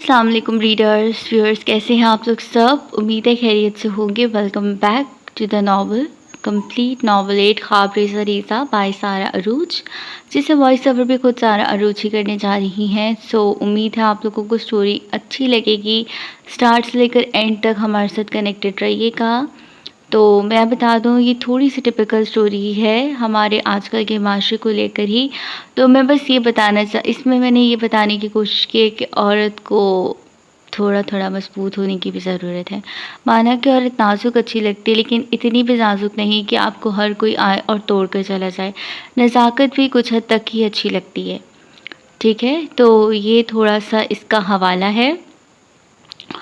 अस्सलाम वालेकुम readers viewers, कैसे हैं आप लोग सब। उम्मीद है खैरियत से होंगे। Welcome back to the novel complete novel 8 ख्वाब रेज़ा रेज़ा बाय सारा अरूज, जिसे वॉइस ओवर भी खुद सारा अरूज ही करने जा रही हैं। सो उम्मीद है आप लोगों को स्टोरी अच्छी लगेगी। स्टार्ट से लेकर एंड तक हमारे साथ कनेक्टेड रहिएगा। तो मैं बता दूं, ये थोड़ी सी टिपिकल स्टोरी है हमारे आजकल के माशरे को लेकर ही। तो मैं बस ये इसमें मैंने ये बताने की कोशिश की है कि औरत को थोड़ा थोड़ा मजबूत होने की भी ज़रूरत है। माना कि औरत नाजुक अच्छी लगती है, लेकिन इतनी भी नाजुक नहीं कि आपको हर कोई आए और तोड़ कर चला जाए। नज़ाकत भी कुछ हद तक ही अच्छी लगती है। ठीक है, तो ये थोड़ा सा इसका हवाला है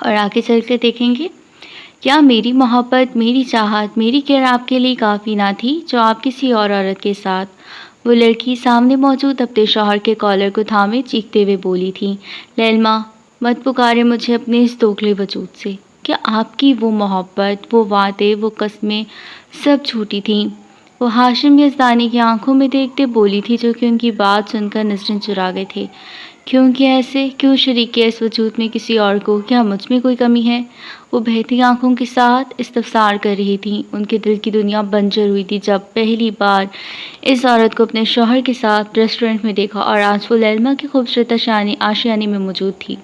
और आगे चल कर देखेंगे। क्या मेरी मोहब्बत, मेरी चाहत, मेरी केयर आपके लिए काफ़ी ना थी जो आप किसी और औरत के साथ। वो लड़की सामने मौजूद अपने शौहर के कॉलर को थामे चीखते हुए बोली थी, लैल्मा मत पुकारे मुझे अपने इस दोगले वजूद से। क्या आपकी वो मोहब्बत, वो वादे, वो कस्में सब झूठी थीं। वो हाशिम यज़दानी की आंखों में देखते बोली थी, जो कि उनकी बात सुनकर नजरें चुरा गए थे। क्यों किया ऐसे, क्यों शरीक किया इस वजूद में किसी और को। क्या मुझ में कोई कमी है। वो बहती आंखों के साथ इस्तफसार कर रही थी। उनके दिल की दुनिया बंजर हुई थी जब पहली बार इस औरत को अपने शौहर के साथ रेस्टोरेंट में देखा, और आज वो लैल्मा की खूबसूरत आशियाने में मौजूद थी।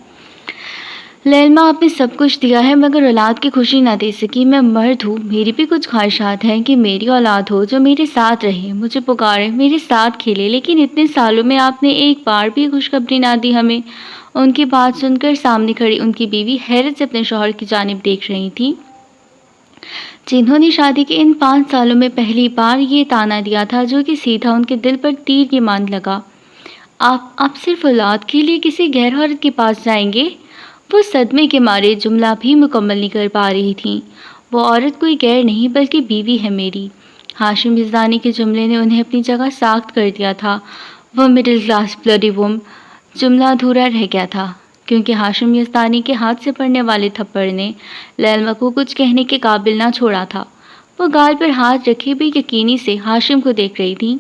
लैल्मा, आपने सब कुछ दिया है मगर औलाद की खुशी ना दे सकी। मैं मर्द हूँ, मेरी भी कुछ ख्वाहिशात हैं कि मेरी औलाद हो जो मेरे साथ रहे, मुझे पुकारे, मेरे साथ खेले। लेकिन इतने सालों में आपने एक बार भी खुशखबरी ना दी हमें। उनकी बात सुनकर सामने खड़ी उनकी बीवी हैरत से अपने शौहर की जानिब देख रही थी, जिन्होंने शादी के इन 5 सालों में पहली बार ये ताना दिया था, जो कि सीधा उनके दिल पर तीर की मान लगा। आप सिर्फ औलाद के लिए किसी गैर औरत के पास जाएंगे। वो सदमे के मारे जुमला भी मुकम्मल नहीं कर पा रही थीं। वो औरत कोई गैर नहीं बल्कि बीवी है मेरी। हाशिम यज़दानी के जुमले ने उन्हें अपनी जगह साख्त कर दिया था। वह मिडिल क्लास ब्लडी वुम जुमला अधूरा रह गया था, क्योंकि हाशिम यज़दानी के हाथ से पड़ने वाले थप्पड़ ने लैल्मा को कुछ कहने के काबिल ना छोड़ा था। वो गाल पर हाथ रखे भी यकीनी से हाशिम को देख रही थी।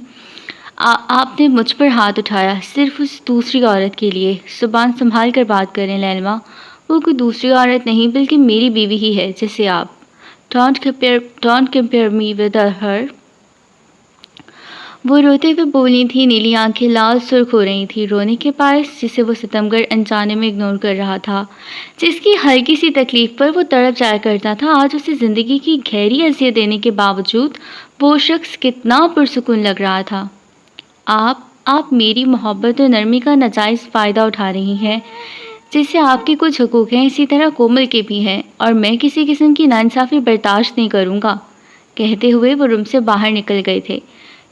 आपने मुझ पर हाथ उठाया सिर्फ उस दूसरी औरत के लिए। ज़ुबान संभाल कर बात करें लैल्मा, वो कोई दूसरी औरत नहीं बल्कि मेरी बीवी ही है, जैसे आप। Don't compare me with her. वो रोते हुए बोली थी। नीली आंखें लाल सुर्ख हो रही थी रोने के पास, जिसे वो सितमगर अनजाने में इग्नोर कर रहा था। जिसकी हल्की सी तकलीफ पर वो तड़प जाया करता था, आज उसे ज़िंदगी की गहरी अज़ियत देने के बावजूद वो शख्स कितना पुरसुकून लग रहा था। आप मेरी मोहब्बत और नरमी का नाजायज़ फ़ायदा उठा रही हैं। जैसे आपके कुछ हकूक़ हैं, इसी तरह कोमल के भी हैं, और मैं किसी किस्म की नाइंसाफ़ी बर्दाश्त नहीं करूँगा। कहते हुए वो रूम से बाहर निकल गए थे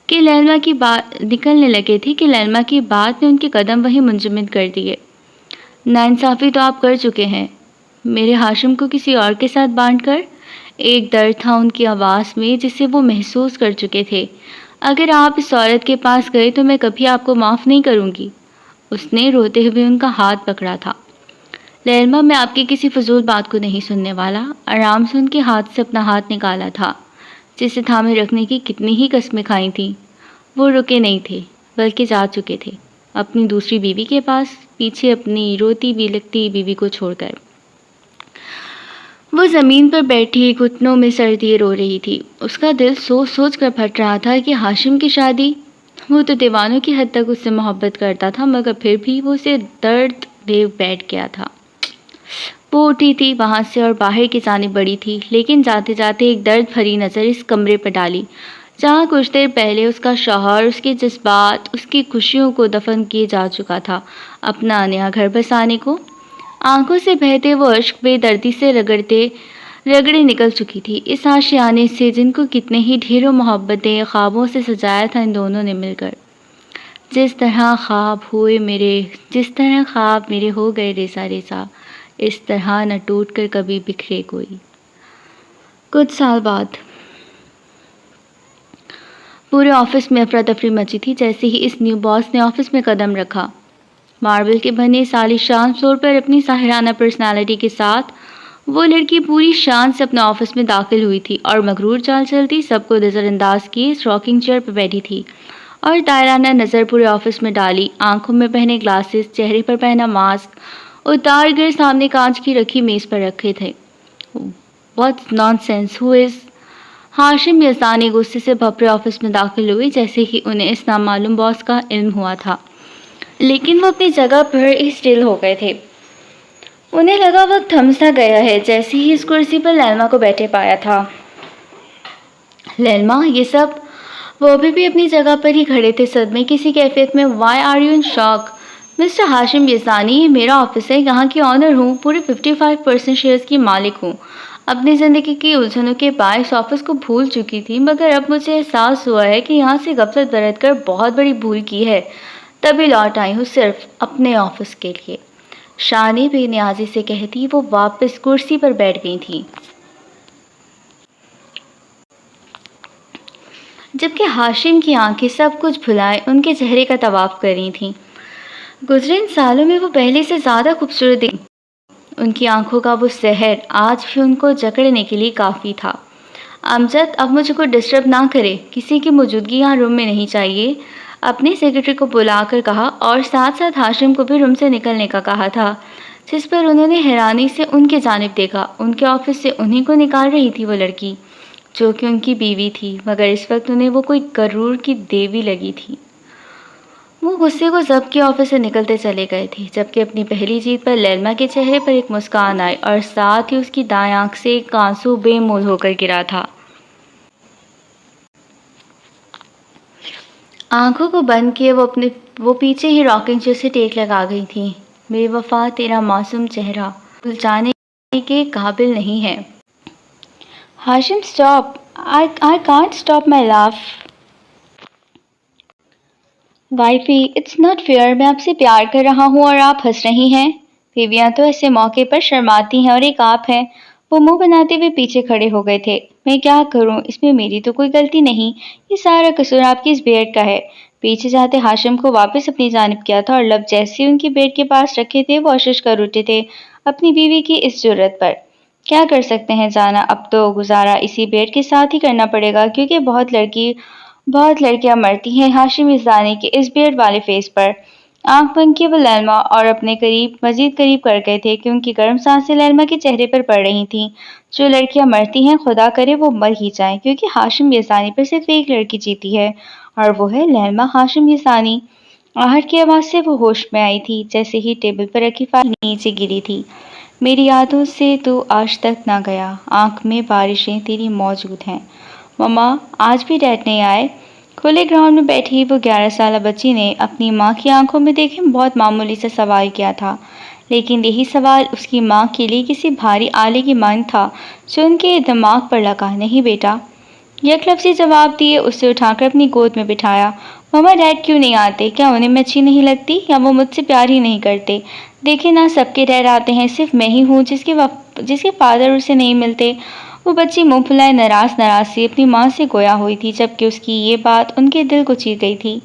कि लैल्मा की बात निकलने लगे थे कि लैल्मा की बात ने उनके कदम वहीं मुंजमद कर दिए। नाइंसाफ़ी तो आप कर चुके हैं, मेरे हाशिम को किसी और के साथ बांट कर। एक दर्द था उनकी आवाज़ में जिसे वो महसूस कर चुके थे। अगर आप इस औरत के पास गए तो मैं कभी आपको माफ़ नहीं करूँगी। उसने रोते हुए उनका हाथ पकड़ा था। लैल्मा, मैं आपकी किसी फजूल बात को नहीं सुनने वाला। आराम से उनके हाथ से अपना हाथ निकाला था, जिसे थामे रखने की कितनी ही कस्में खाई थीं। वो रुके नहीं थे, बल्कि जा चुके थे अपनी दूसरी बीवी के पास, पीछे अपनी रोती बिलखती बीवी को छोड़कर। वो ज़मीन पर बैठी घुटनों में सर दिए रो रही थी। उसका दिल सोच सोच कर फट रहा था कि हाशिम की शादी। वो तो दीवानों की हद तक उससे मोहब्बत करता था, मगर फिर भी वो उसे दर्द दे बैठ गया था। वो उठी थी वहाँ से और बाहर की जानिब बढ़ी थी, लेकिन जाते जाते एक दर्द भरी नज़र इस कमरे पर डाली, जहाँ कुछ देर पहले उसका शौहर, उसके जज्बात, उसकी खुशियों को दफन किए जा चुका था अपना नया घर बसाने को। आंखों से बहते वो अश्क बेदर्दी से रगड़े निकल चुकी थी इस आशियाने से, जिनको कितने ही ढेरों मोहब्बतें ख्वाबों से सजाया था इन दोनों ने मिलकर। जिस तरह ख्वाब मेरे हो गए रेसा रेसा, इस तरह न टूट कर कभी बिखरे कोई। कुछ साल बाद पूरे ऑफिस में अफरा तफरी मची थी। जैसे ही इस न्यू बॉस ने ऑफिस में कदम रखा, मार्बल के बने सालिशान फ्लोर पर अपनी साहिराना पर्सनालिटी के साथ वो लड़की पूरी शान से अपने ऑफिस में दाखिल हुई थी और मगरूर चाल चलती सबको नज़रअंदाज किए रॉकिंग चेयर पर बैठी थी और दायराना नज़र पूरे ऑफिस में डाली। आंखों में पहने ग्लासेस, चेहरे पर पहना मास्क उतार कर सामने कांच की रखी मेज पर रखे थे। What nonsense, who is? Hashim Yasani गुस्से से भपरे ऑफिस में दाखिल हुए जैसे कि उन्हें इस नामालूम बॉस का इल्म हुआ था, लेकिन वो अपनी जगह पर ही स्टिल हो गए थे। उन्हें लगा वक्त थम सा गया है। जैसे ही इस कुर्सी पर लैल्मा को बैठे पाया था। लैल्मा, ये सब? वो अभी भी अपनी जगह पर ही खड़े थे, सदमे किसी कैफियत में। Why are you in shock? Mister Hashim Yasani, ये मेरा ऑफिस है, यहाँ की ऑनर हूँ, पूरे 55% शेयर्स की मालिक हूँ। अपनी ज़िंदगी की उलझनों के बायस ऑफिस को भूल चुकी थी, मगर अब मुझे एहसास हुआ है कि यहाँ से गफलत बरत कर बहुत बड़ी भूल की है। तभी लौट आई हूँ सिर्फ अपने ऑफिस के लिए, शानी बेनियाजी से कहती वो वापस कुर्सी पर बैठ गई थी। जबकि हाशिम की आंखें सब कुछ भुलाए उनके चेहरे का तवाफ कर रही थीं। गुजरे इन सालों में वो पहले से ज़्यादा खूबसूरत दिखी। उनकी आंखों का वो सहर आज भी उनको जकड़ने के लिए काफ़ी था। अमजद, अब मुझे को डिस्टर्ब ना करे, किसी की मौजूदगी यहाँ रूम में नहीं चाहिए, अपने सेक्रेटरी को बुलाकर कहा और साथ साथ हाशिम को भी रूम से निकलने का कहा था, जिस पर उन्होंने हैरानी से उनकी जानिब देखा। उनके ऑफिस से उन्हीं को निकाल रही थी वो लड़की, जो कि उनकी बीवी थी, मगर इस वक्त उन्हें वो कोई गरूर की देवी लगी थी। वो गुस्से को जब्त के ऑफिस से निकलते चले गए थे, जबकि अपनी पहली जीत पर लैल्मा के चेहरे पर एक मुस्कान आई और साथ ही उसकी दाएं आंख से एक आंसू बेमोल होकर गिरा था। आंखों को बंद किए वो पीछे ही रॉकिंग चेयर से टेक लगा गई थी। बेवफा, तेरा मासूम चेहरा भूल जाने के काबिल नहीं है। Hashim, stop, I can't stop my laugh. Wifey, it's not fair, मैं आपसे प्यार कर रहा हूँ और आप हंस रही हैं। बीवियाँ तो ऐसे मौके पर शर्माती हैं और एक आप हैं। वो मुंह बनाते हुए पीछे खड़े हो गए थे। मैं क्या करूं, इसमें मेरी तो कोई गलती नहीं, ये सारा कसूर आपकी इस बेड का है। पीछे जाते हाशिम को वापस अपनी जानिब किया था और लब जैसे उनकी बेड के पास रखे थे वो कोशिश कर उठे थे अपनी बीवी की इस जुर्रत पर। क्या कर सकते हैं जाना, अब तो गुजारा इसी बेड के साथ ही करना पड़ेगा, क्योंकि बहुत लड़कियां मरती हैं हाशिम इज़ानी के इस बेड वाले फेस पर। आंख बंद किए वो लैल्मा और अपने मजीद करीब कर गए थे कि उनकी गर्म सांसें लैल्मा के चेहरे पर पड़ रही थीं। जो लड़कियां मरती हैं खुदा करे वो मर ही जाएं, क्योंकि हाशिम यसानी पर सिर्फ एक लड़की जीती है और वो है लैल्मा हाशिम यसानी। आहट की आवाज़ से वो होश में आई थी जैसे ही टेबल पर रखी फाइल नीचे गिरी थी। मेरी यादों से तू आज तक ना गया, आंख में बारिशें तेरी मौजूद हैं। मम्मा, आज भी डैड नहीं आए? खुले ग्राउंड में बैठी वो 11 साल बच्ची ने अपनी माँ की आंखों में देखे बहुत मामूली सा सवाल किया था, लेकिन यही सवाल उसकी माँ के लिए किसी भारी आले की मांग था जो उनके दिमाग पर लगा। नहीं बेटा, यकलफ्ज़ी जवाब दिए, उसे उठाकर अपनी गोद में बिठाया। मम्मा, डैड क्यों नहीं आते? क्या उन्हें मैं अच्छी नहीं लगती या वो मुझसे प्यार ही नहीं करते? देखे ना, सबके डैड आते हैं, सिर्फ मैं ही हूँ जिसके फादर उसे नहीं मिलते। वो बच्ची मुंह फुलाए नाराज सी अपनी माँ से गोया हुई थी, जबकि उसकी ये बात उनके दिल को चीर गई थी।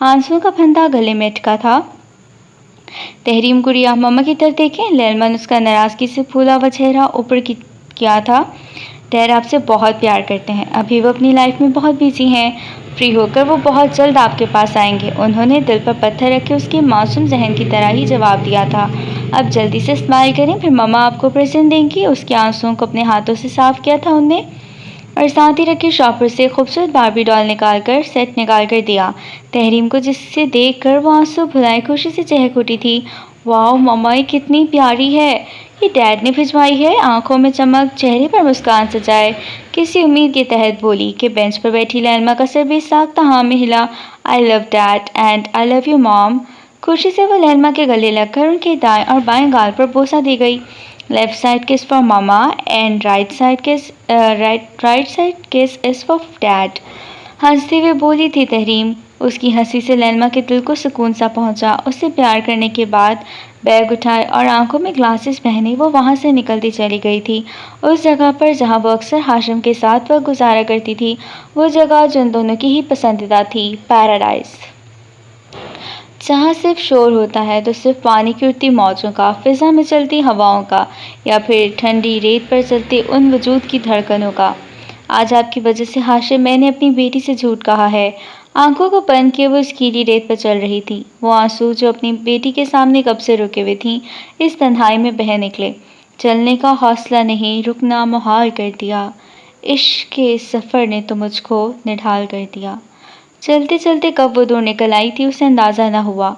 आंसुओं का फंदा गले में अटका था। तहरीम गुड़िया, मम्मा की तरफ देखें। लैल्मा ने उसका नाराजगी से फूला हुआ चेहरा ऊपर किया था। डैड आपसे बहुत प्यार करते हैं, अभी वो अपनी लाइफ में बहुत बिजी हैं, फ्री होकर वो बहुत जल्द आपके पास आएंगे। उन्होंने दिल पर पत्थर रख के उसके मासूम जहन की तरह ही जवाब दिया था। अब जल्दी से स्माइल करें, फिर मम्मा आपको प्रेजेंट देंगी। उसके आंसुओं को अपने हाथों से साफ किया था उनने और साथ ही रखे शॉपर से खूबसूरत बार्बी डॉल सेट निकाल कर दिया तहरीम को, जिससे देखकर वो आंसू भुलाए खुशी से चहक उठी थी। वाह मम्मा, ये कितनी प्यारी है, ये डैड ने भिजवाई है। आंखों में चमक, चेहरे पर मुस्कान सजाए किसी उम्मीद के तहत बोली कि बेंच पर बैठी लैल्मा का सर बेसाख्ता हाँ में हिला। I love dad and I love you mom. खुशी से वो लैल्मा के गले लगकर उनके दाएं और बाएं गाल पर बोसा दी गई। लेफ्ट साइड किस for mama and right side किस इज फॉर डैड। हंसते हुए बोली थी तहरीम। उसकी हंसी से लैल्मा के दिल को सुकून सा पहुंचा। उससे प्यार करने के बाद बैग उठाए और आंखों में ग्लासेस पहने वो वहां से निकलती चली गई थी, उस जगह पर जहां वो अक्सर हाशिम के साथ वक्त गुजारा करती थी। वो जगह जो उन दोनों की ही पसंदीदा थी, पैराडाइज, जहाँ सिर्फ शोर होता है तो सिर्फ पानी की उठती मौजों का, फिजा में चलती हवाओं का, या फिर ठंडी रेत पर चलते उन वजूद की धड़कनों का। आज आपकी वजह से हाशिम मैंने अपनी बेटी से झूठ कहा है। आंखों को बंद किए वो उस गीली रेत पर चल रही थी। वो आंसू जो अपनी बेटी के सामने कब से रुके हुए थीं, इस तन्हाई में बह निकले। चलने का हौसला नहीं, रुकना मुहाल कर दिया। इश्क के सफ़र ने तो मुझको निढाल कर दिया। चलते चलते कब वो दूर निकल आई थी उसे अंदाज़ा न हुआ।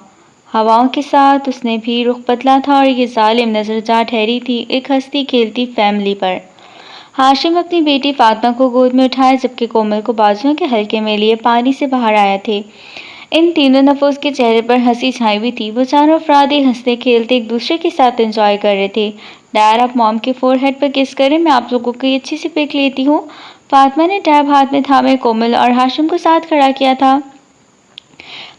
हवाओं के साथ उसने भी रुख बदला था और ये जालिम नज़र जा ठहरी थी एक हंसती खेलती फैमिली पर। हाशिम अपनी बेटी फातिमा को गोद में उठाए जबकि कोमल को बाजुओं के हल्के में लिए पानी से बाहर आए थे। इन तीनों नफोस के चेहरे पर हंसी छाई हुई थी। वो चारों अफराद हंसते खेलते एक दूसरे के साथ एंजॉय कर रहे थे। डैड, आप मॉम के फोरहेड पर किस करें, मैं आप लोगों की अच्छी सी पिक लेती हूँ। फातिमा ने टैब हाथ में थामे कोमल और हाशिम को साथ खड़ा किया था।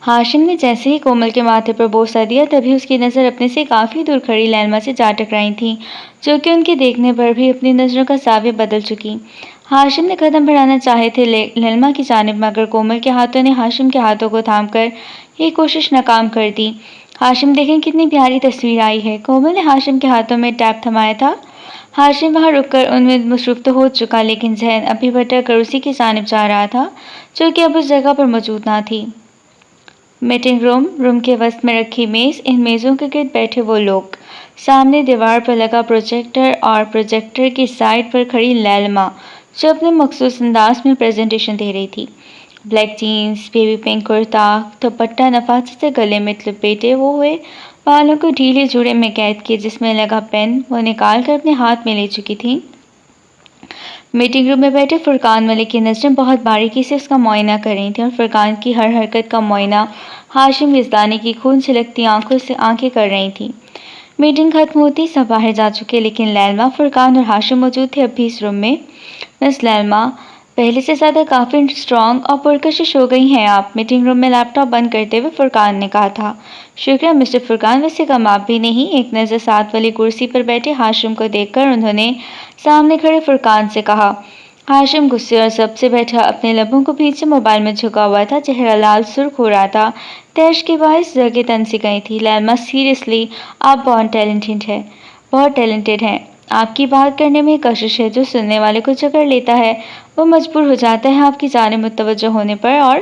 हाशिम ने जैसे ही कोमल के माथे पर बोसा दिया तभी उसकी नज़र अपने से काफ़ी दूर खड़ी लैलमा से जा टकराई थी, जो कि उनके देखने पर भी अपनी नज़रों का जाविया बदल चुकी। हाशिम ने कदम बढ़ाना चाहे थे लैलमा की जानिब, मगर कोमल के हाथों ने हाशिम के हाथों को थामकर ये कोशिश नाकाम कर दी। हाशिम, देखें कितनी प्यारी तस्वीर आई है। कोमल ने हाशिम के हाथों में टैब थमाया था। हाशिम वहाँ रुककर उनमें मसरूफ़ तो हो चुका, लेकिन जहन अभी भटक कर उसी की जानिब जा रहा था जो कि अब उस जगह पर मौजूद ना थी। मीटिंग रूम के वस्त में रखी मेज़, इन मेज़ों के गिर्द बैठे वो लोग, सामने दीवार पर लगा प्रोजेक्टर और प्रोजेक्टर की साइड पर खड़ी लैलमा, जो अपने मखसूस अंदाज में प्रेजेंटेशन दे रही थी। Black jeans, baby pink kurta, dupatta नफासत से गले में लपेटे वो हुए, बालों को ढीले जूड़े में कैद किए, जिसमें लगा पेन वो निकाल कर अपने हाथ में ले चुकी थी। मीटिंग रूम में बैठे फुरकान मलिक की नज़रें बहुत बारीकी से उसका मुआयना कर रही थीं और फुरकान की हर हरकत का मुआयना हाशिम यज़दानी की खून छलकती आंखों से आंखें कर रही थीं। मीटिंग खत्म होती सब बाहर जा चुके, लेकिन लैलमा, फुरकान और हाशिम मौजूद थे अब भी इस रूम में। मिस लैलमा, पहले से ज़्यादा काफ़ी स्ट्रॉन्ग और पुरकशिश हो गई हैं आप, मीटिंग रूम में लैपटॉप बंद करते हुए फुरकान ने कहा था। शुक्रिया मिस्टर फुरकान, वैसे कम आप भी नहीं। एक नज़र साथ वाली कुर्सी पर बैठे हाशिम को देखकर उन्होंने सामने खड़े फुरकान से कहा। हाशिम गुस्से और सबसे बैठा, अपने लबों को पीछे मोबाइल में झुका हुआ था, चेहरा लाल सुर्ख हो रहा था। तैश के बायस जगह तन सी गई थी। लैलमा, सीरियसली आप बहुत टैलेंटेड हैं। आपकी बात करने में कशिश है जो सुनने वाले को जकड़ लेता है, वो मजबूर हो जाता है आपकी जानिब मुतवज्जो होने पर। और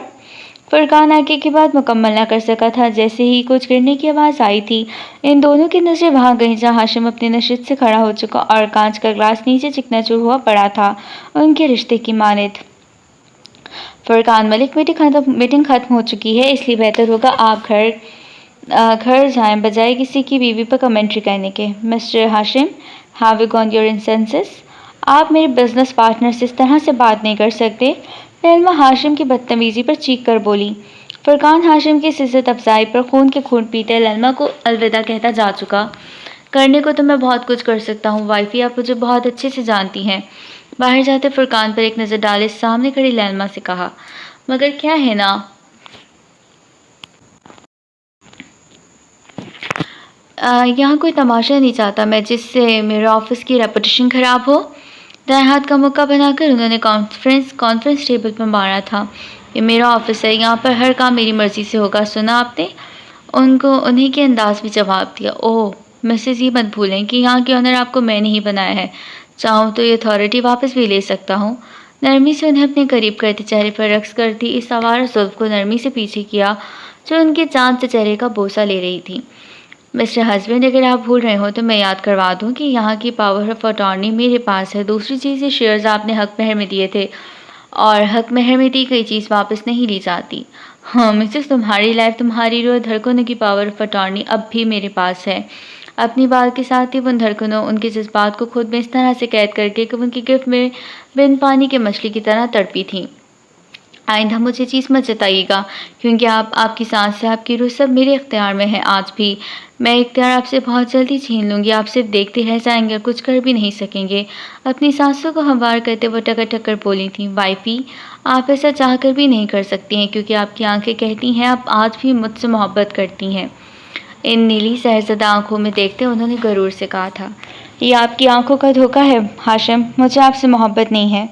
फुरकान आगे की बात मुकम्मल न कर सका था, जैसे ही कुछ गिरने की आवाज़ आई थी। इन दोनों की नज़रें भाग गईं जहाँ हाशिम अपनी नशित से खड़ा हो चुका और कांच का ग्लास नीचे चिकनाचूर हुआ पड़ा था उनके रिश्ते की मानित। फुरकान मलिक, मीटिंग खत्म हो चुकी है, इसलिए बेहतर होगा आप घर जाएं बजाय किसी की बीवी पर कमेंट्री करने के। Mister Hashim, have you gone your senses? आप मेरे बिजनेस पार्टनर से इस तरह से बात नहीं कर सकते। लैलमा हाशिम की बदतमीजी पर चीख कर बोली। फुरकान हाशिम की इस इज़्ज़त अफजाई पर खून के खून पीते लैलमा को अलविदा कहता जा चुका। करने को तो मैं बहुत कुछ कर सकता हूँ वाइफी, आप मुझे बहुत अच्छे से जानती हैं। बाहर जाते फुरकान पर एक नज़र डाले सामने खड़ी लैलमा से कहा, मगर क्या है ना, यहाँ कोई तमाशा नहीं चाहता मैं जिससे मेरे ऑफिस की रेपुटेशन ख़राब हो। दाएं हाथ का मुक्का बनाकर उन्होंने कॉन्फ्रेंस टेबल पर मारा था। ये मेरा ऑफिस है, यहाँ पर हर काम मेरी मर्ज़ी से होगा, सुना आपने? उन्हीं के अंदाज में जवाब दिया। ओह मिसेज़, ये मत भूलें कि यहाँ के ऑनर आपको मैंने ही बनाया है। चाहूँ तो ये अथॉरिटी वापस भी ले सकता हूँ। नरमी से उन्हें अपने करीब करते चेहरे पर रक्स करती इस आवारा जुल्फ़ को नरमी से पीछे किया जो उनके चाँद से चेहरे का बोसा ले रही थी। मिस्टर हस्बैंड, अगर आप भूल रहे हो तो मैं याद करवा दूं कि यहाँ की पावर ऑफ अटॉर्नी मेरे पास है। दूसरी चीज़, ये शेयर्स आपने हक महर में दिए थे और हक महर में दी गई चीज़ वापस नहीं ली जाती। हाँ मिसेस, तुम्हारी लाइफ, तुम्हारी रूह, धड़कनों की पावर ऑफ अटॉर्नी अब भी मेरे पास है। अपनी बात के साथ ही उन धड़कनों, उनके जज्बात को खुद में इस तरह से कैद करके कि उनकी गिरफ्त में बिन पानी के मछली की तरह तड़पी थी। आइंदा मुझे चीज़ मत जताइएगा, क्योंकि आपकी सांस से आपकी रूह सब मेरे इख्तियार में है। आज भी मैं इख्तियार आपसे बहुत जल्दी छीन लूँगी। आप सिर्फ देखते रह जाएंगे, कुछ कर भी नहीं सकेंगे। अपनी सांसों को हमवार करते वो टकर टकर बोली थी। वाइफी, आप ऐसा चाह कर भी नहीं कर सकती हैं, क्योंकि आपकी आंखें कहती हैं आप आज भी मुझसे मोहब्बत करती हैं। इन नीली सहरज़दा आंखों में देखते उन्होंने गरूर से कहा था, ये आपकी आंखों का धोखा है हाशिम, मुझे आपसे मोहब्बत नहीं है।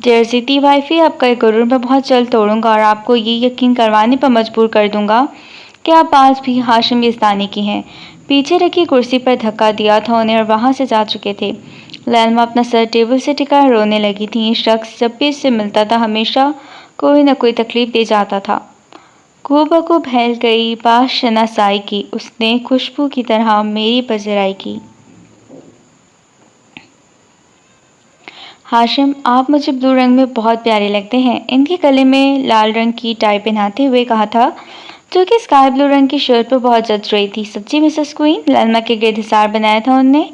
डियर ज़िद्दी वाइफी, आपका एक गरूर मैं बहुत जल्द तोड़ूंगा और आपको ये यकीन करवाने पर मजबूर कर दूंगा कि आप आज भी हाशिम यज़दानी की हैं। पीछे रखी कुर्सी पर धक्का दिया था उन्हें और वहाँ से जा चुके थे। लैलमा अपना सर टेबल से टिकाए रोने लगी थी। ये शख्स जब भी इससे मिलता था हमेशा कोई न कोई तकलीफ दे जाता था। खूबको फैल गई बाशनासाई की, उसने खुशबू की तरह मेरी पजराई की। हाशिम, आप मुझे ब्लू रंग में बहुत प्यारे लगते हैं, इनके गले में लाल रंग की टाई पहनाते हुए कहा था, जो कि स्काई ब्लू रंग की शर्ट पर बहुत जच रही थी। सच्ची मिसेस क्वीन? ललमा के गिर्द हिसार बनाया था उनने।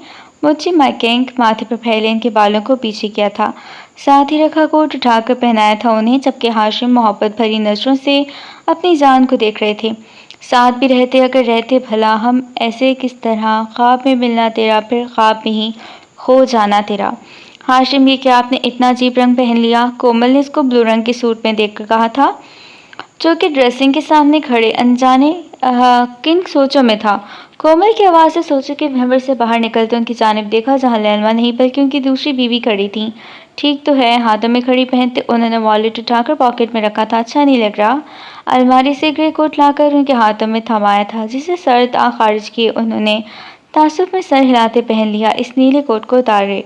मुझे मैकेंक माथे पर फैले इनके बालों को पीछे किया था, साथ ही रखा कोट उठाकर पहनाया था उन्हें, जबकि हाशिम मोहब्बत भरी नजरों से अपनी जान को देख रहे थे। साथ भी रहते अगर रहते भला हम ऐसे किस तरह, ख्वाब में मिलना तेरा, फिर ख्वाब में ही खो जाना तेरा। हाशिम, ये क्या आपने इतना अजीब रंग पहन लिया? कोमल ने इसको ब्लू रंग के सूट में देखकर कहा था, जो कि ड्रेसिंग के सामने खड़े अनजाने किन सोचों में था। कोमल की आवाज़ से सोचों के भंवर से बाहर निकलते उनकी जानिब देखा, जहाँ लैलमा नहीं बल्कि उनकी दूसरी बीवी खड़ी थी। ठीक तो है, हाथों में खड़ी पहनते उन्होंने वॉलेट उठाकर पॉकेट में रखा था। अच्छा नहीं लग रहा। अलमारी से ग्रे कोट लाकर उनके हाथों में थमाया था, जिसे सर्द आ खारिज किए उन्होंने तासुब में सर हिलाते पहन लिया। इस नीले कोट को उतारे।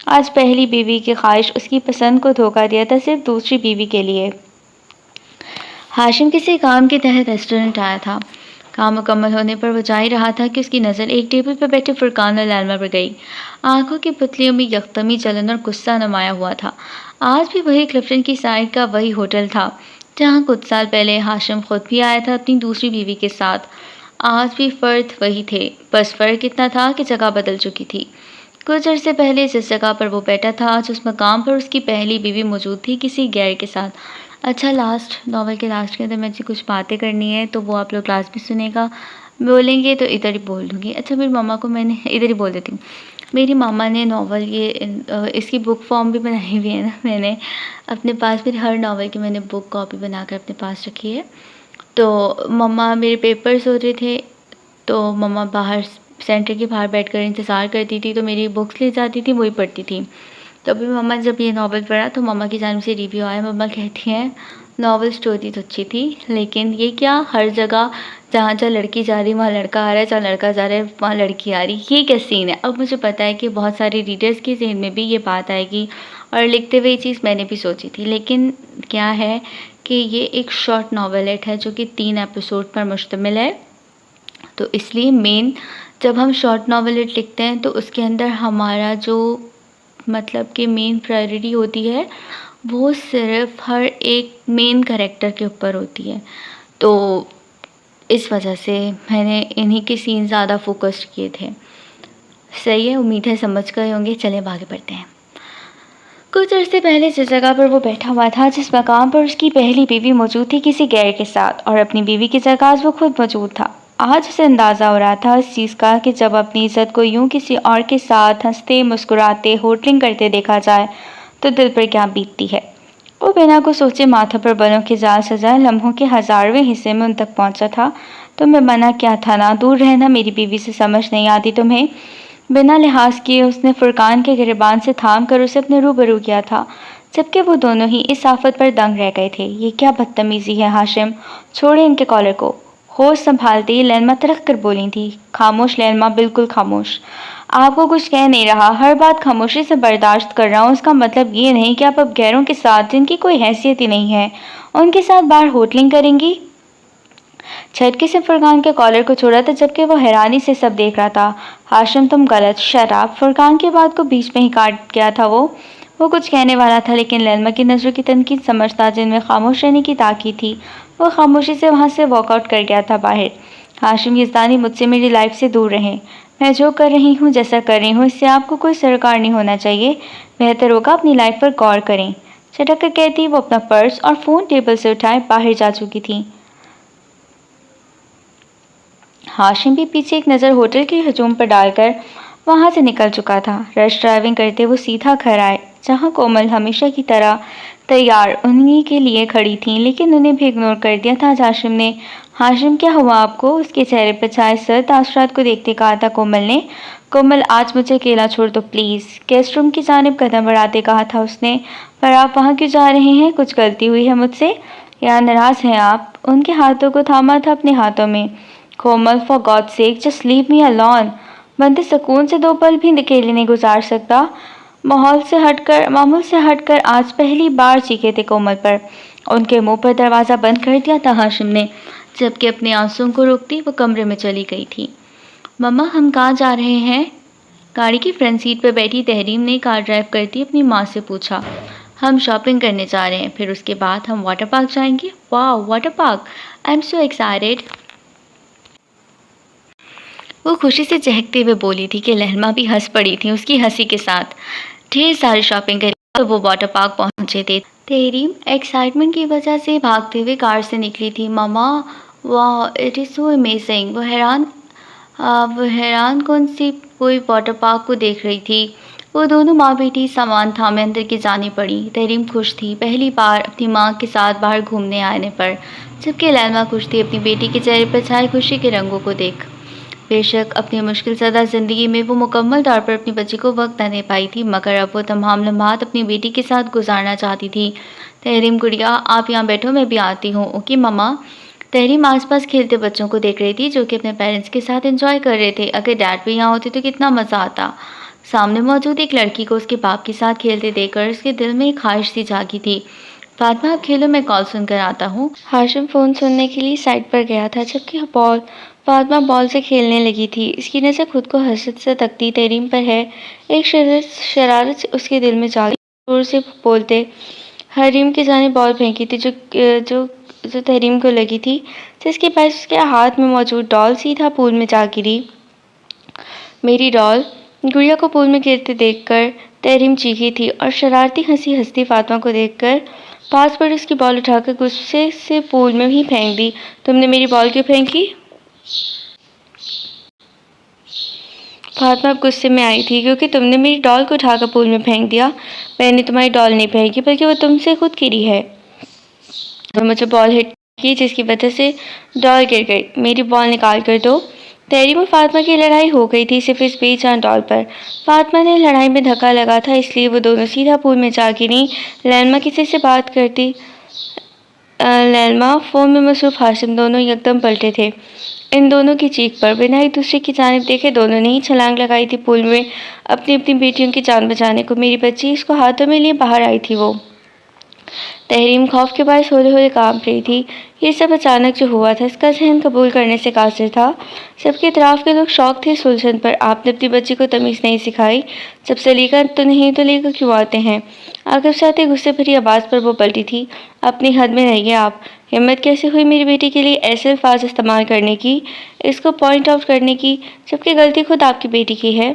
आज पहली बीवी की ख्वाहिश उसकी पसंद को धोखा दिया था, सिर्फ दूसरी बीवी के लिए। हाशिम किसी काम के तहत रेस्टोरेंट आया था। काम मुकम्मल होने पर वो जा ही रहा था कि उसकी नज़र एक टेबल पर बैठे फुरकान और लैलमा पर गई। आंखों की पुतलियों में यकदमी जलन और गुस्सा नुमाया हुआ था। आज भी वही क्लिफ्टन की साइड का वही होटल था, जहाँ कुछ साल पहले हाशिम खुद भी आया था अपनी दूसरी बीवी के साथ। आज भी फ़र्द वही थे, बस फ़र्क इतना था कि जगह बदल चुकी थी। कुछ अरसे पहले जिस जगह पर वो बैठा था, आज उस मकाम पर उसकी पहली बीवी मौजूद थी, किसी गैर के साथ। अच्छा, लास्ट नॉवल के लास्ट के अंदर मुझे कुछ बातें करनी है, तो वो आप लोग क्लास में सुनेगा। बोलेंगे तो इधर ही बोल दूँगी। अच्छा, मेरी मम्मा को मैंने इधर ही बोल देती हूँ। मेरी मामा ने नॉवल इसकी बुक फॉर्म भी बनाई हुई है ना, मैंने अपने पास, फिर हर नॉवल की मैंने बुक कॉपी बनाकर अपने पास रखी है। तो मम्मा मेरे पेपर्स हो रहे थे, तो मम्मा बाहर सेंटर के बाहर बैठकर इंतज़ार करती थी, तो मेरी बुक्स ले जाती थी, वही पढ़ती थी। तो अभी मम्मा जब ये नावल पढ़ा तो मम्मा की जानिब से रिव्यू आया। मम्मा कहती हैं, नावल स्टोरी तो अच्छी थी, लेकिन ये क्या, हर जगह जहाँ जहाँ लड़की जा रही वहाँ लड़का आ रहा है, जहाँ लड़का जा रहा है वहाँ लड़की आ रही, ये क्या सीन है। अब मुझे पता है कि बहुत सारे रीडर्स के जहन में भी ये बात आएगी, और लिखते हुए ये चीज़ मैंने भी सोची थी। लेकिन क्या है कि ये एक शॉर्ट नावलेट है जो कि 3 एपिसोड पर मुश्तमिल है, तो इसलिए मेन जब हम शॉर्ट नावलेट लिखते हैं तो उसके अंदर हमारा जो मतलब कि मेन प्रायोरिटी होती है वो सिर्फ हर एक मेन कैरेक्टर के ऊपर होती है। तो इस वजह से मैंने इन्हीं के सीन ज़्यादा फोकस्ड किए थे। सही है, उम्मीद है समझ गए होंगे। चलें आगे बढ़ते हैं। कुछ अर्से पहले जिस जगह पर वो बैठा हुआ था, जिस मकाम पर उसकी पहली बीवी मौजूद थी किसी गैर के साथ, और अपनी बीवी की जगह आज वो खुद मौजूद था। आज उसे अंदाज़ा हो रहा था इस चीज़ का कि जब अपनी इज्जत को यूं किसी और के साथ हंसते मुस्कुराते होटलिंग करते देखा जाए तो दिल पर क्या बीतती है। वो बिना कुछ सोचे माथा पर बलों के जाल सजाए लम्हों के 1000वें हिस्से में उन तक पहुंचा था। तुम्हें मना क्या था ना, दूर रहना मेरी बीवी से, समझ नहीं आती तुम्हें। बिना लिहाज किए उसने फुरकान के गिरबान से थाम कर उसे अपने रूबरू किया था, जबकि वो दोनों ही इस आफत पर दंग रह गए थे। ये क्या बदतमीजी है हाशिम, छोड़े इनके कॉलर को। होश संभालते ही लैलमा तड़क कर बोली थी। खामोश लैलमा, बिल्कुल खामोश। आपको कुछ कह नहीं रहा, हर बात खामोशी से बर्दाश्त कर रहा हूँ। उसका मतलब ये नहीं कि आप अब गैरों के साथ, जिनकी कोई हैसियत ही नहीं है, उनके साथ बाहर होटलिंग करेंगी। झटके से फुरकान के कॉलर को छोड़ा था, जबकि वो हैरानी से सब देख रहा था। हाशिम, तुम गलत। शराब। फुरकान की बात को बीच में ही काट गया था वो कुछ कहने वाला था, लेकिन लैलमा की नज़रों की तनकीद समझता, जिनमें खामोश रहने की ताकीद थी, वो खामोशी से वहाँ से वॉकआउट कर गया था बाहर। हाशिम यज़दानी, मुझसे मेरी लाइफ से दूर रहें। मैं जो कर रही हूँ, जैसा कर रही हूँ, इससे आपको कोई सरोकार नहीं होना चाहिए। बेहतर होगा अपनी लाइफ पर गौर करें। चटक कर कहती वो अपना पर्स और फ़ोन टेबल से उठाए बाहर जा चुकी थी। हाशिम भी पीछे एक नज़र होटल के हजूम पर डालकर वहाँ से निकल चुका था। रश ड्राइविंग करते वो सीधा घर आए, जहाँ कोमल हमेशा की तरह तैयार उन्हीं के लिए खड़ी थी, लेकिन उन्हें भी इग्नोर कर दिया था हाशिम ने। हाशिम, क्या हुआ आपको? उसके चेहरे पर छाए सर्द तासुरात को देखते कहा था कोमल ने। कोमल, आज मुझे अकेला छोड़ दो प्लीज़, गेस्ट रूम की जानिब कदम बढ़ाते कहा था उसने। पर आप वहाँ क्यों जा रहे हैं? कुछ गलती हुई है मुझसे या नाराज़ हैं आप? उनके हाथों को थामा था अपने हाथों में। Komal, for God sake just leave me alone. बंदे सुकून से 2 पल भी अकेले नहीं गुजार सकता। मामूल से हटकर आज पहली बार चीखे थे कोमल पर। उनके मुंह पर दरवाज़ा बंद कर दिया था हाशिम ने, जबकि अपने आंसुओं को रोकती वो कमरे में चली गई थी। मम्मा हम कहाँ जा रहे हैं? गाड़ी की फ्रंट सीट पर बैठी तहरीम ने कार ड्राइव करती अपनी माँ से पूछा। हम शॉपिंग करने जा रहे हैं, फिर उसके बाद हम वाटर पार्क जाएंगे। वाह water park, I am so excited. वो खुशी से चहकते हुए बोली थी कि लहरमा भी हंस पड़ी थी उसकी हंसी के साथ। ढेर सारी शॉपिंग करी और वो वाटर पार्क पहुंचे थे। तहरीम एक्साइटमेंट की वजह से भागते हुए कार से निकली थी। मामा वाह इट इज़ सो अमेजिंग। वो हैरान कौन सी कोई वाटर पार्क को देख रही थी। वो दोनों माँ बेटी सामान थामे अंदर की जानी पड़ी। तहरीम खुश थी पहली बार अपनी माँ के साथ बाहर घूमने आने पर, जबकि लैलमा खुश थी अपनी बेटी के चेहरे पर छाए खुशी के रंगों को देख। बेशक अपनी मुश्किल ज़दा ज़िंदगी में वो मुकम्मल तौर पर अपनी बच्ची को वक्त न दे पाई थी, मगर अब वो तमाम लम्हात अपनी बेटी के साथ गुजारना चाहती थी। तहरीम गुड़िया आप यहाँ बैठो, मैं भी आती हूँ। ओके मम्मा। तहरीम आसपास खेलते बच्चों को देख रही थी जो कि अपने पेरेंट्स के साथ एंजॉय कर रहे थे। अगर डैड भी यहाँ होते तो कितना मज़ा आता। सामने मौजूद एक लड़की को उसके बाप के साथ खेलते देखकर उसके दिल में एक ख्वाहिश सी जागी थी। फातिमा आप खेलो, मैं कॉल सुनकर आता हूँ। हाशिम फ़ोन सुनने के लिए साइड पर गया था, जबकि फातिमा बॉल से खेलने लगी थी। इसकी नज़र खुद को हसरत से तकती तहरीम पर है। एक शरारत उसके दिल में जागी। जोर से बोलते हरीम की जानिब बॉल फेंकी थी जो तहरीम को लगी थी, जिसके पास उसके हाथ में मौजूद डॉल सीधा पूल में जा गिरी। मेरी डॉल। गुड़िया को पूल में गिरते देखकर तहरीम चीखी थी और शरारती हंसी हंसती फातिमा को देखकर पास पर उसकी बॉल उठाकर गुस्से से पूल में ही फेंक दी। तुमने मेरी बॉल क्यों फेंकी? फातिमा गुस्से में आई थी क्योंकि तुमने मेरी डॉल को उठाकर पूल में फेंक दिया। मैंने तुम्हारी डॉल नहीं फेंकी बल्कि वो तुमसे खुद गिरी है। तो मुझे बॉल हिट की जिसकी वजह से डॉल गिर गई। मेरी बॉल निकाल कर दो। तहरीम और फातिमा की लड़ाई हो गई थी सिर्फ इस बेजान डॉल पर। फातिमा ने लड़ाई में धक्का लगा था, इसलिए वो दोनों सीधा पूल में जा गिरी। लैलमा किसी से बात करती लैलमा फ़ोन में मसरूफ़ हाशिम दोनों एकदम पलटे थे इन दोनों की चीख पर। बिना एक दूसरे की जानिब देखे दोनों ने ही छलांग लगाई थी पूल में अपनी अपनी बेटियों की जान बचाने को। मेरी बच्ची इसको हाथों में लिए बाहर आई थी। वो तहरीम खौफ के बायस होते हुए कांप रही थी। ये सब अचानक जो हुआ था इसका जहन कबूल करने से कासिर था। सबके इतराफ़ के लोग शौक थे सुलझन पर। आपने अपनी बच्ची को तमीज़ नहीं सिखाई। जब सलीका तो नहीं तो लेकर क्यों आते हैं? आगे साथ ही गुस्से भरी आवाज़ पर वो पलटी थी। अपनी हद में रहिए आप। हिम्मत कैसे हुई मेरी बेटी के लिए ऐसे अल्फाज इस्तेमाल करने की, इसको पॉइंट आउट करने की, जबकि गलती खुद आपकी बेटी की है।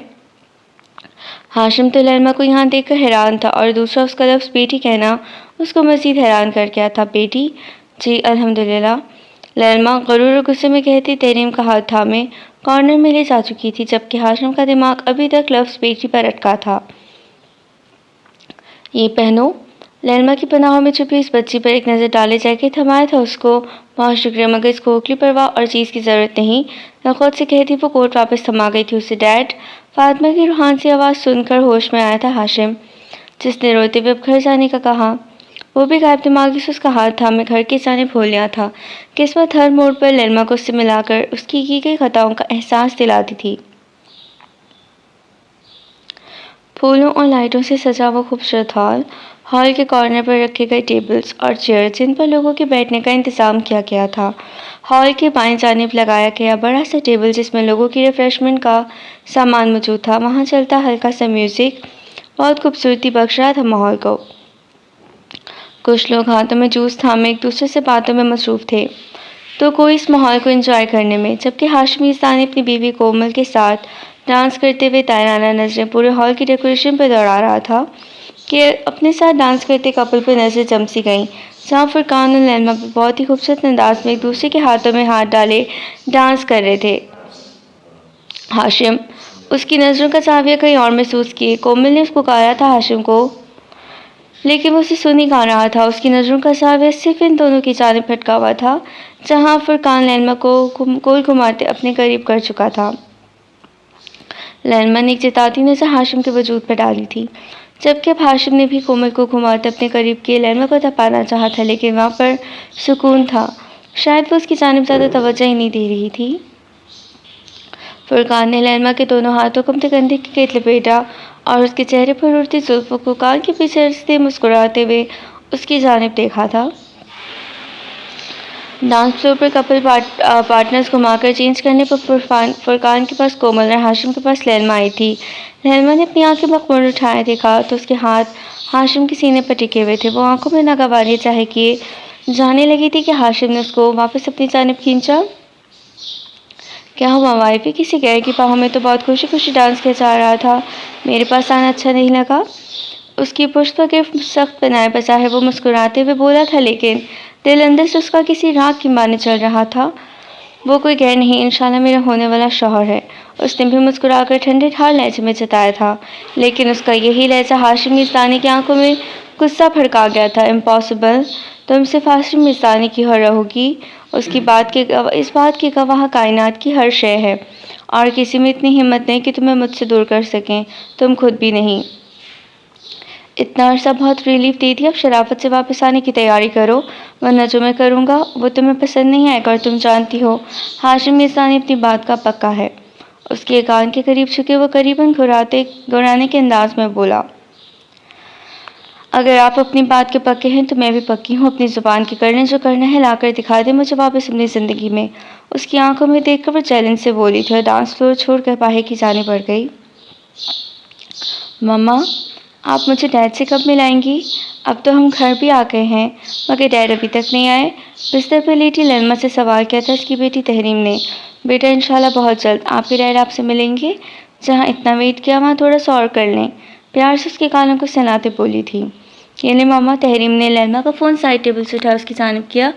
हाशिम तो लैलमा को यहाँ देखकर हैरान था और दूसरा उसका लफ्ज़ बेटी कहना उसको मज़ीद हैरान कर गया था। बेटी? जी अल्हम्दुलिल्लाह, लैलमा गरूर और गुस्से में कहती तहरीम का हाथ थामे कॉर्नर में ले जा चुकी थी, जबकि हाशिम का दिमाग अभी तक लफ्ज़ बेटी पर अटका था। ये पहनो। लैलमा की पनाहों में छुपी इस बच्ची पर एक नज़र डाले जाके थमाया था उसको। बहुत शुक्रिया, मगर इसको खोखली परवाह और चीज़ की ज़रूरत नहीं। मैं खुद से कहती वो कोट वापस थमा गई थी उसे। डैड? फातिमा की रूहान सी आवाज़ सुनकर होश में आया था हाशिम, जिसने रोते हुए अब घर जाने का कहा। वो भी गायब दिमागी से उसका हाथ थामे घर के जाने भूल गया था। किस्मत हर मोड़ पर लैलमा को उससे मिलाकर उसकी की गई खताओं का एहसास दिलाती थी। फूलों और लाइटों से सजा वो खूबसूरत हॉल के कॉर्नर पर रखे गए टेबल्स और चेयर जिन पर लोगों के बैठने का इंतज़ाम किया गया था। हॉल के बाएं जानिब लगाया गया बड़ा सा टेबल जिसमें लोगों की रिफ्रेशमेंट का सामान मौजूद था। वहाँ चलता हल्का सा म्यूज़िक बहुत खूबसूरती बख्श रहा था माहौल को। कुछ लोग हाथों में जूस थामे एक दूसरे से बातों में मसरूफ़ थे, तो कोई इस माहौल को एंजॉय करने में, जबकि हाशिम ईसानी अपनी बीवी कोमल के साथ डांस करते हुए तायराना नज़रें पूरे हॉल की डेकोरेशन पर दौड़ा रहा था कि अपने साथ डांस करते कपल पर नज़र जमसी गई, जहाँ फुरकान और लैलमा बहुत ही खूबसूरत अंदाज में एक दूसरे के हाथों में हाथ डाले डांस कर रहे थे। हाशिम उसकी नज़रों का जाविया कहीं और महसूस किए। कोमल ने उसको कहा था हाशिम को, लेकिन वो उसे सुन ही कहाँ रहा था। उसकी नज़रों का जाविया सिर्फ इन दोनों की जानिब भटका हुआ था, जहाँ फुरकान लैलमा को गोल घुमाते अपने करीब कर चुका था। लैलमा ने एक जताती नज़र हाशिम के वजूद पर डाली थी, जबकि अब हाशिम ने भी कोमल को घुमाते अपने करीब किए लैलमा को तपाना चाहा था, लेकिन वहाँ पर सुकून था। शायद वो उसकी जानिब ज़्यादा तवज्जो ही नहीं दे रही थी। फुरकान ने लैलमा के दोनों हाथों को अपने कंधे के गिर्द लपेटा और उसके चेहरे पर उड़ती जुल्फ़ों को कान के पीछे रचते मुस्कुराते हुए उसकी जानिब देखा था। डांस फ्लोर पर पार्टनर्स घुमाकर चेंज करने पर फुरकान के पास कोमल और हाशिम के पास लैल्मा आई थी। लैल्मा ने अपनी आंखें मखमल उठाए देखा तो उसके हाथ हाशिम के सीने पर टिके हुए थे। वो आंखों में नागवानी चाहे किए जाने लगी थी कि हाशिम ने उसको वापस अपनी जानिब खींचा। क्या हुआ वाइफी? किसी गैर की बाहों में तो बहुत खुशी खुशी डांस किया जा रहा था। मेरे पास आना अच्छा नहीं लगा? उसकी पुष्ट पर गिरफ्त सख्त बनाए बचा है वो मुस्कुराते हुए बोला था, लेकिन दिल अंदर से उसका किसी राग की माने चल रहा था। वो कोई गैर नहीं, इंशाल्लाह मेरा होने वाला शौहर है। उसने भी मुस्कुराकर ठंडे ठार लहजे में जताया था, लेकिन उसका यही लहजा हाशिम मिर्ज़ानी की आंखों में गुस्सा भड़का गया था। इम्पॉसिबल, तुम सिर्फ हाशिम मिर्ज़ानी की हो रहोगी। इस बात की गवाह कायनात की हर शय है, और किसी में इतनी हिम्मत नहीं कि तुम्हें मुझसे दूर कर सकें, तुम खुद भी नहीं। इतना अरसा बहुत रिलीफ दे दिया, अब शराफत से वापस आने की तैयारी करो, वरना जो मैं करूँगा वो तुम्हें पसंद नहीं आएगा। और तुम जानती हो हाशिम मिर्ज़ानी अपनी बात का पक्का है। उसके कान के करीब झुके वो करीबन घुराने के अंदाज में बोला, अगर आप अपनी बात के पक्के हैं तो मैं भी पक्की हूँ। अपनी ज़ुबान की करने जो करना है लाकर दिखा दे मुझे वापस अपनी ज़िंदगी में। उसकी आंखों में देखकर वो चैलेंज से बोली थी और डांस फ्लोर छोड़कर बाहर की जाने पड़ गई। मम्मा, आप मुझे डैड से कब मिलाएंगी? अब तो हम घर भी आ गए हैं, मगर डैड अभी तक नहीं आए। बिस्तर पर लेटी लैल्मा से सवाल किया था उसकी बेटी तहरीम ने। बेटा, इंशाल्लाह बहुत जल्द आपके डैड आपसे मिलेंगे। जहाँ इतना वेट किया वहाँ थोड़ा सा और कर लें, प्यार से उसके कानों को सहलाते बोली थी। ये ले मामा। तहरीम ने लैल्मा का फ़ोन साइड टेबल से उठा उसकी जानिब किया,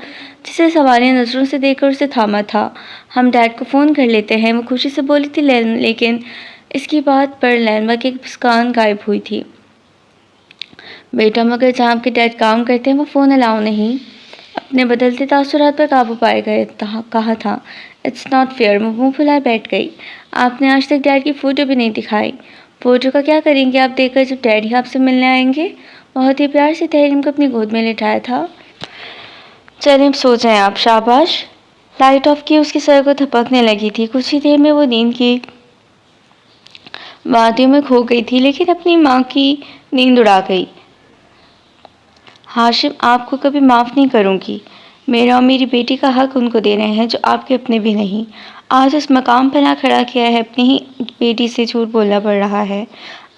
जिसे सवालिया नज़रों से देखकर उसे थामा था। हम डैड को फ़ोन कर लेते हैं, वो खुशी से बोली थी लेकिन इसकी बात पर लैल्मा की मुस्कान गायब हुई थी। बेटा, मगर जहाँ आपके डैड काम करते हैं वो फ़ोन अलाउ नहीं। अपने बदलते तासुरात पर काबू पाए गए कहा था। It's not fair. मुँह फुलाए बैठ गई। आपने आज तक डैड की फ़ोटो भी नहीं दिखाई। फ़ोटो का क्या करेंगे आप देखकर जब डैडी आपसे मिलने आएंगे? बहुत ही प्यार से तहरीम को अपनी गोद में लिटाया था। चलें, सो जाएं आप। शाबाश। लाइट ऑफ की उसके सर को थपकने लगी थी। कुछ ही देर में वो नींद की वादियों में खो गई थी, लेकिन अपनी माँ की नींद उड़ा गई। हाशिम, आपको कभी माफ़ नहीं करूँगी। मेरा और मेरी बेटी का हक उनको दे रहे हैं जो आपके अपने भी नहीं। आज उस मकाम पर ना खड़ा किया है, अपनी ही बेटी से झूठ बोलना पड़ रहा है।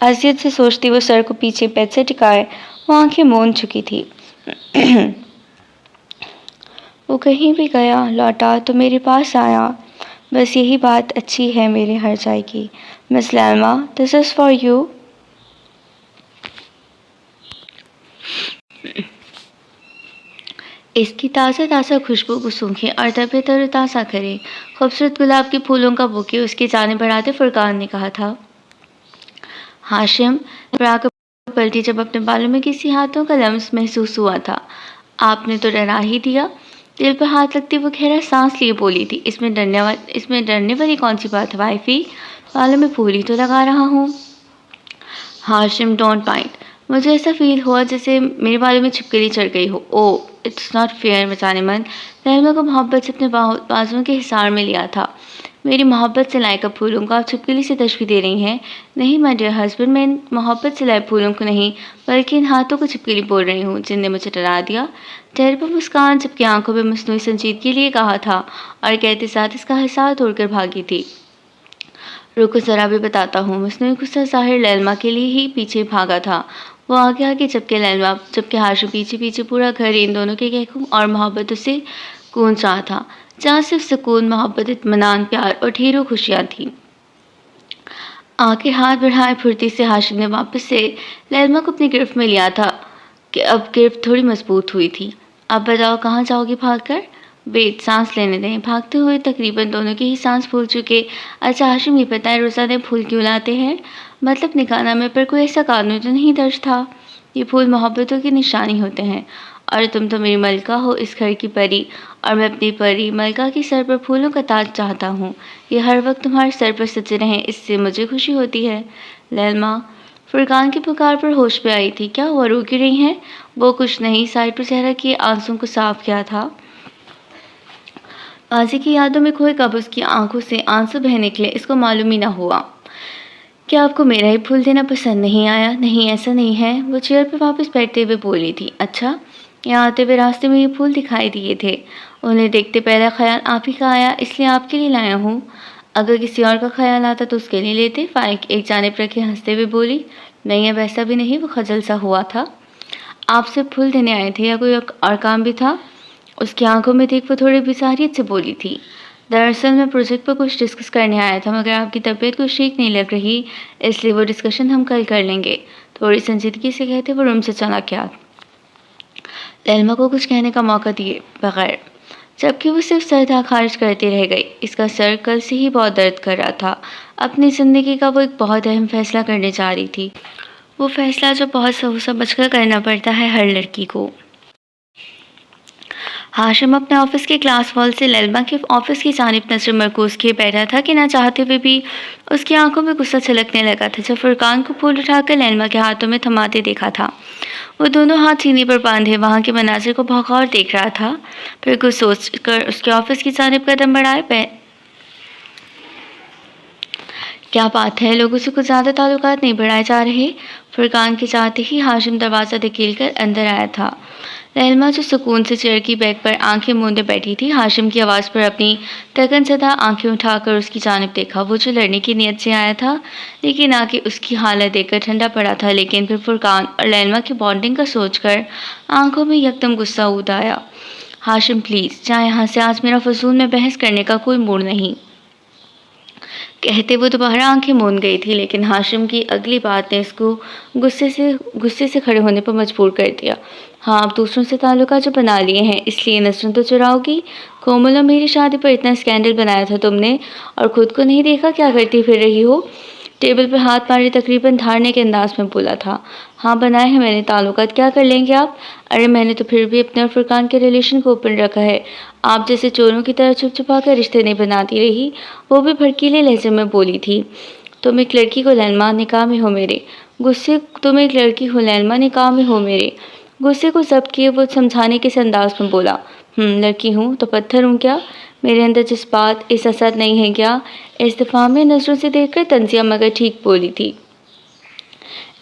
अजियत से सोचती वो सर को पीछे बेड से टिकाए वो आंखें मौन चुकी थी। वो कहीं भी गया लौटा तो मेरे पास आया, बस यही बात अच्छी है मेरे हर जाए की। Miss Lailma, this is for you. इसकी ताज़ा ताज़ा खुशबू को सूंघे और तबीयत तरोताज़ा करे। खूबसूरत गुलाब के फूलों का बुके उसकी जानिब बढ़ाते फुरकान ने कहा था। हाशिम आकर पलटी जब अपने बालों में किसी हाथों का लम्स महसूस हुआ था। आपने तो डरा ही दिया। दिल पर हाथ लगते वो गहरा सांस लिए बोली थी, इसमें डरने वाली कौन सी बात है वाइफी? बालों में फूल ही तो लगा रहा हूँ। Hashim, don't mind. मुझे ऐसा फील हुआ जैसे मेरे बालों में छिपकली चढ़ गई हो। ओह, इट्स नॉट फेयर। मचाने मन लैल्मा को मोहब्बत से अपने बाजुओं के हिसार में लिया था। मेरी मोहब्बत से लाए कब फूलों को आप छिपकली से तशबीह दे रही हैं? नहीं माय डियर हस्बैंड, मैं इन मोहब्बत से लाए फूलों को नहीं, बल्कि इन हाथों को छिपकली बोल रही हूँ जिनने मुझे डरा दिया। चेहरे पर मुस्कान जबकि आंखों में मसनूई संजीदगी के लिए कहा था, और कहते साथ इसका हिसार तोड़कर भागी थी। रुको ज़रा भी बताता हूँ। मसनूई गुस्सा ज़ाहिर लैल्मा के लिए ही पीछे भागा था। वो आगे आगे जबकि हाशिम पीछे पीछे पूरा घर इन दोनों के कहकूम और मोहब्बतों से गूंज रहा था, जहाँ सिर्फ सुकून, मोहब्बत, इत्मीनान, प्यार और ढेरों खुशियाँ थीं। आगे हाथ बढ़ाए फुर्ती से हाशिम ने वापस से लैल्मा को अपनी गिरफ्त में लिया था कि अब गिरफ्त थोड़ी मजबूत हुई थी। अब बताओ कहाँ जाओगी भागकर? वेट, सांस लेने दें। भागते हुए तकरीबन दोनों की ही सांस फूल चुके। अच्छा हाशिम, ये बताएं रोज़ाना फूल क्यों लाते हैं? मतलब निकाहनामे पर कोई ऐसा कानून तो नहीं दर्ज था? ये फूल मोहब्बतों की निशानी होते हैं, और तुम तो मेरी मलका हो, इस घर की परी, और मैं अपनी परी मलका के सर पर फूलों का ताज चाहता हूँ। ये हर वक्त तुम्हारे सर पर सजे रहें, इससे मुझे खुशी होती है। लैल्मा फुरकान की पुकार पर होश पे आई थी। क्या हुआ, रो क्यों रही हैं? वो कुछ नहीं, साइड पर चेहरा किए आंसुओं को साफ किया था। माजी की यादों में खोए कब उसकी आंखों से आंसू बह निकले इसको मालूम ही न हुआ। क्या आपको मेरा ही फूल देना पसंद नहीं आया? नहीं, ऐसा नहीं है। वो चेयर पर वापस बैठते हुए बोली थी। अच्छा, यहाँ आते हुए रास्ते में ये फूल दिखाई दिए थे। उन्हें देखते पहला ख्याल आप ही का आया, इसलिए आपके लिए लाया हूँ। अगर किसी और का ख्याल आता तो उसके लिए लेते। फाइक एक जानिब रखे हंसते हुए बोली। नहीं, अब ऐसा भी नहीं, वो खजल सा हुआ था। आपसे फूल देने आए थे या कोई और काम भी था? उसकी आंखों में देख वो थोड़ी बिसारियत से बोली थी। दरअसल मैं प्रोजेक्ट पर कुछ डिस्कस करने आया था, मगर आपकी तबीयत कुछ ठीक नहीं लग रही, इसलिए वो डिस्कशन हम कल कर लेंगे। थोड़ी संजीदगी से कहते वो रूम से चला गया, लैल्मा को कुछ कहने का मौका दिए बगैर, जबकि वो सिर्फ सर खारिज करती रह गई। इसका सर कल से ही बहुत दर्द कर रहा था। अपनी ज़िंदगी का वो एक बहुत अहम फैसला करने जा रही थी, वो फैसला जो बहुत सोच समझ कर करना पड़ता है हर लड़की को। हाशिम अपने ऑफिस के क्लास वॉल से लैल्मा के ऑफिस की जानिब नजर मरकूज किए बैठा था कि ना चाहते हुए भी उसकी आंखों में गुस्सा छलकने लगा था जब फुरकान को फूल उठाकर लैल्मा के हाथों में थमाते देखा था। वो दोनों हाथ सीने पर बांधे वहाँ के मनाजिर को भौंकौर देख रहा था, फिर कुछ सोच कर उसके ऑफिस की जानिब कदम बढ़ाए। क्या बात है, लोगों से कुछ ज़्यादा ताल्लुकात नहीं बढ़ाए जा रहे? फुरकान के चाहते ही हाशिम दरवाज़ा धकेल कर अंदर आया था। लैल्मा जो सुकून से चेयर की बैग पर आंखें मूंदे बैठी थी, हाशिम की आवाज़ पर अपनी थकन ज़दा आंखें उठाकर उसकी जानिब देखा। वो जो लड़ने की नीयत से आया था, लेकिन आगे उसकी हालत देखकर ठंडा पड़ा था, लेकिन फिर फुरकान और लैल्मा की बॉन्डिंग का सोचकर आंखों में यकदम गुस्सा उद आया। हाशिम प्लीज़ जा यहाँ से, आज मेरा फजूल में बहस करने का कोई मूड नहीं, कहते वो दोबारा आंखें मूंद गई थी, लेकिन हाशिम की अगली बात ने इसको गुस्से से खड़े होने पर मजबूर कर दिया। हाँ, अब दूसरों से ताल्लुका जो बना लिए हैं, इसलिए नजरों तो चुराओगी? कोमल, मेरी शादी पर इतना स्कैंडल बनाया था तुमने और खुद को नहीं देखा क्या करती फिर रही हो? टेबल पर हाथ मारे तकरीबन धारने के अंदाज में बोला था। हाँ, बनाए हैं मैंने ताल्लुकात, क्या कर लेंगे आप? अरे मैंने तो फिर भी अपने और फुरकान के रिलेशन को ओपन रखा है। आप जैसे चोरों की तरह छुप छुपा कर रिश्ते नहीं बनाती रही। वो भी भड़कीले लहजे में बोली थी। तुम एक लड़की को लैल्मा, निकाह में हो मेरे। तुम एक लड़की हो लैल्मा, निकाह में हो मेरे। गुस्से को जब्त किए वो समझाने के अंदाज में बोला। लड़की हूँ तो पत्थर हूँ क्या? मेरे अंदर जज्बात एहसासात नहीं है क्या? इस्तीफा में नजरों से देखकर तंजिया मगर ठीक बोली थी।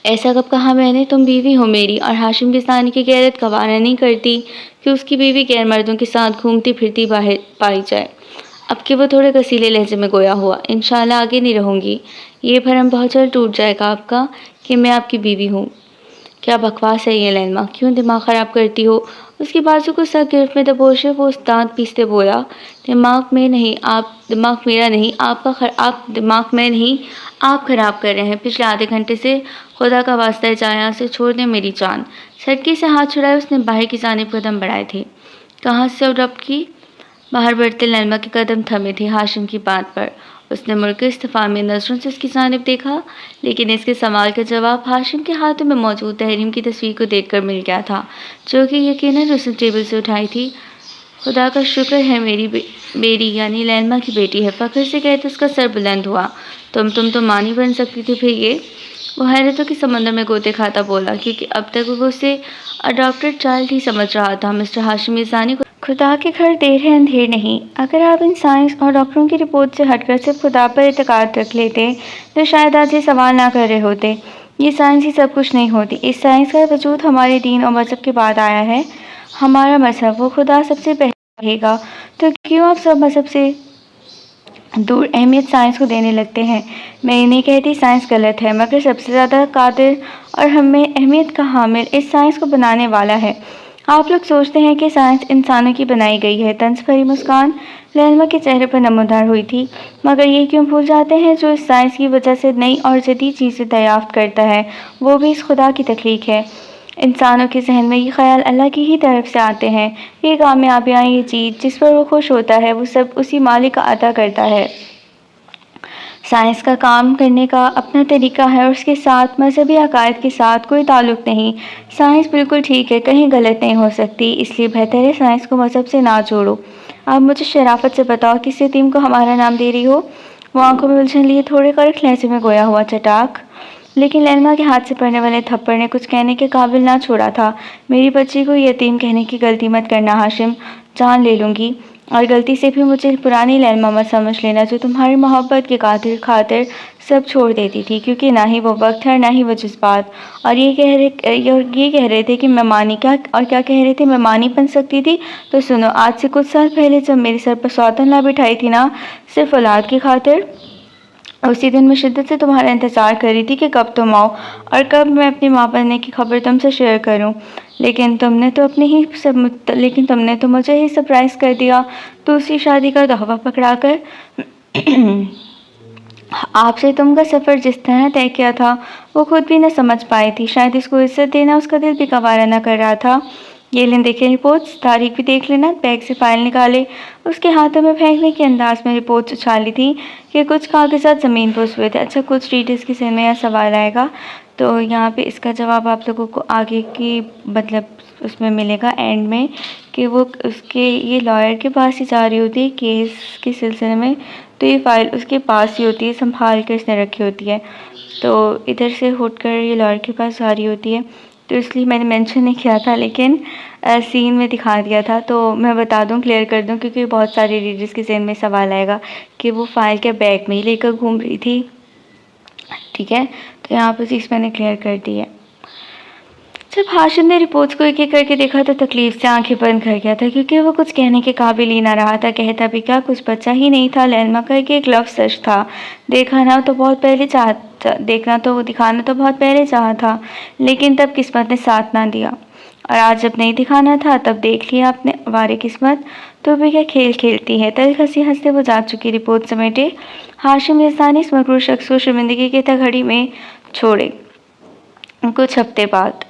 ऐसा कब कहा मैंने? तुम बीवी हो मेरी, और हाशिम की सानी की गैरत गवारा नहीं करती कि उसकी बीवी गैर मर्दों के साथ घूमती फिरती बाहर पाई जाए। अब कि वो थोड़े कसीले लहजे में गोया हुआ, इंशाल्लाह आगे नहीं रहूँगी। ये भरम बहुत जल्द टूट जाएगा आपका कि मैं आपकी बीवी हूँ। क्या बकवास है ये लैल्मा, क्यों दिमाग ख़राब करती हो? उसकी बाजू को सर गिरफ्त में दबोचे वो दांत पीसते बोला। दिमाग मेरा नहीं, आप दिमाग में नहीं, आप खराब कर रहे हैं। पिछले आधे घंटे से खुदा का वास्ता है जाया से छोड़ दें मेरी जान। सड़की से हाथ छुड़ाए उसने बाहर की जानिब कदम बढ़ाए थे। कहाँ से और रब की? बाहर बढ़ते लैल्मा के कदम थमे थे हाशिम की बात पर। उसने मुड़कर इस्तीफा में नजरों से उसकी जानिब देखा, लेकिन इसके सवाल का जवाब हाशिम के हाथों में मौजूद तहरीम की तस्वीर को देखकर मिल गया था, जो कि यकीनन उसने टेबल से उठाई थी। खुदा का शुक्र है मेरी यानी लैल्मा की बेटी है, फ़ख्र से कहते उसका सर बुलंद हुआ। तुम तो माँ नहीं बन सकती थी फिर ये? वो हैरतों के समंदर में गोते खाता बोला, क्योंकि अब तक वो उसे अडॉप्टेड चाइल्ड ही समझ रहा था। मिस्टर हाशिम मिर्ज़ानी को खुदा के घर देर है अंधेर नहीं। अगर आप इन साइंस और डॉक्टरों की रिपोर्ट से हटकर सिर्फ खुदा पर एतकाद रख लेते तो शायद आज ये सवाल ना कर रहे होते। ये साइंस ही सब कुछ नहीं होती। इस साइंस का वजूद हमारे दीन और मज़हब के बाद आया है। हमारा मज़हब वो खुदा सबसे पहले रहेगा, तो क्यों आप सब मज़हब से दूर अहमियत साइंस को देने लगते हैं? मैं ये नहीं कहती साइंस गलत है, मगर सबसे ज़्यादा कादिर और हमें अहमियत का हामिल इस साइंस को बनाने वाला है। आप लोग सोचते हैं कि साइंस इंसानों की बनाई गई है। तंज भरी मुस्कान लैल्मा के चेहरे पर नमूदार हुई थी। मगर ये क्यों भूल जाते हैं जो इस साइंस की वजह से नई और जदीद चीज़ें दरियाफ्त करता है, वो भी इस खुदा की तख्लीक है। इंसानों के जहन में ये ख्याल अल्लाह की ही तरफ से आते हैं। ये कामयाबियाँ, ये चीज़ जिस पर वो खुश होता है, वो सब उसी मालिक का अता करता है। साइंस का काम करने का अपना तरीका है और उसके साथ मजहबी अकायद के साथ कोई ताल्लुक़ नहीं। साइंस बिल्कुल ठीक है, कहीं गलत नहीं हो सकती, इसलिए बेहतर है साइंस को मजहब से ना जोड़ो। आप मुझे शराफत से बताओ किस यतीम को हमारा नाम दे रही हो? वो आंखों में उलझन लिए थोड़े कड़क लहजे में गोया हुआ चटाक, लेकिन लैल्मा के हाथ से पड़ने वाले थप्पड़ ने कुछ कहने के काबिल ना छोड़ा था। मेरी बच्ची को यतीम कहने की गलती मत करना हाशिम, जान ले लूँगी। और गलती से भी मुझे पुरानी लैला मत समझ लेना, जो तुम्हारी मोहब्बत की खातिर सब छोड़ देती थी, क्योंकि ना ही वो वक्त है ना ही वो जज्बात। और ये कह रहे थे कि मैं मानी, क्या कह रहे थे, मैं मानी बन सकती थी। तो सुनो, आज से कुछ साल पहले जब मेरे सर पर सौतन ला बिठाई थी ना, सिर्फ औलाद की खातिर, उसी दिन मैं शिद्दत से तुम्हारा इंतज़ार कर रही थी कि कब तुम आओ और कब मैं अपनी माँ बनने की खबर तुमसे शेयर करूं। लेकिन तुमने तो मुझे ही सरप्राइज़ कर दिया, दूसरी शादी का दावा पकड़ाकर। आपसे तुम का सफ़र जिस तरह तय किया था, वो खुद भी न समझ पाई थी। शायद इसको इज्जत देना उसका दिल भी गवारा न कर रहा था। ये लें, देखे रिपोर्ट्स, तारीख भी देख लेना। बैग से फाइल निकाले, उसके हाथों में फेंकने के अंदाज में रिपोर्ट्स उछाली थी कि कुछ कागजात ज़मीन पर हुए थे। अच्छा, कुछ रीडर्स के सिर में यह सवाल आएगा, तो यहाँ पे इसका जवाब आप लोगों को आगे की मतलब उसमें मिलेगा एंड में, कि वो उसके ये लॉयर के पास ही जा रही होती है केस के सिलसिले में, तो ये फ़ाइल उसके पास ही होती है, संभाल कर इसने रखी होती है। तो इधर से उठकर ये लॉयर के पास जा रही होती है, तो इसलिए मैंने मेंशन नहीं किया था, लेकिन सीन में दिखा दिया था। तो मैं बता दूं, क्लियर कर दूं, क्योंकि बहुत सारे रीडर्स के ज़हन में सवाल आएगा कि वो फ़ाइल क्या बैग में ही लेकर घूम रही थी। ठीक है, तो यहाँ पर चीज़ मैंने क्लियर कर दी है। जब हाशिम ने रिपोर्ट्स को एक एक करके देखा तो तकलीफ से आंखें बंद कर गया था, क्योंकि वो कुछ कहने के काबिल ही ना रहा था। कहता भी क्या, कुछ बचा ही नहीं था। लैला करके एक लफ्ज़ सच था। देखना तो वो दिखाना तो बहुत पहले चाहा था, लेकिन तब किस्मत ने साथ ना दिया। और आज जब नहीं दिखाना था, तब देख लिया आपने, वारे किस्मत तो भी क्या खेल खेलती है। तल्ख हंसी हंसते वो जा चुकी रिपोर्ट समेटे हाशिम यज़दानी इस मकरूर शख्स को शर्मिंदगी की तगड़ी में छोड़े। कुछ हफ्ते बाद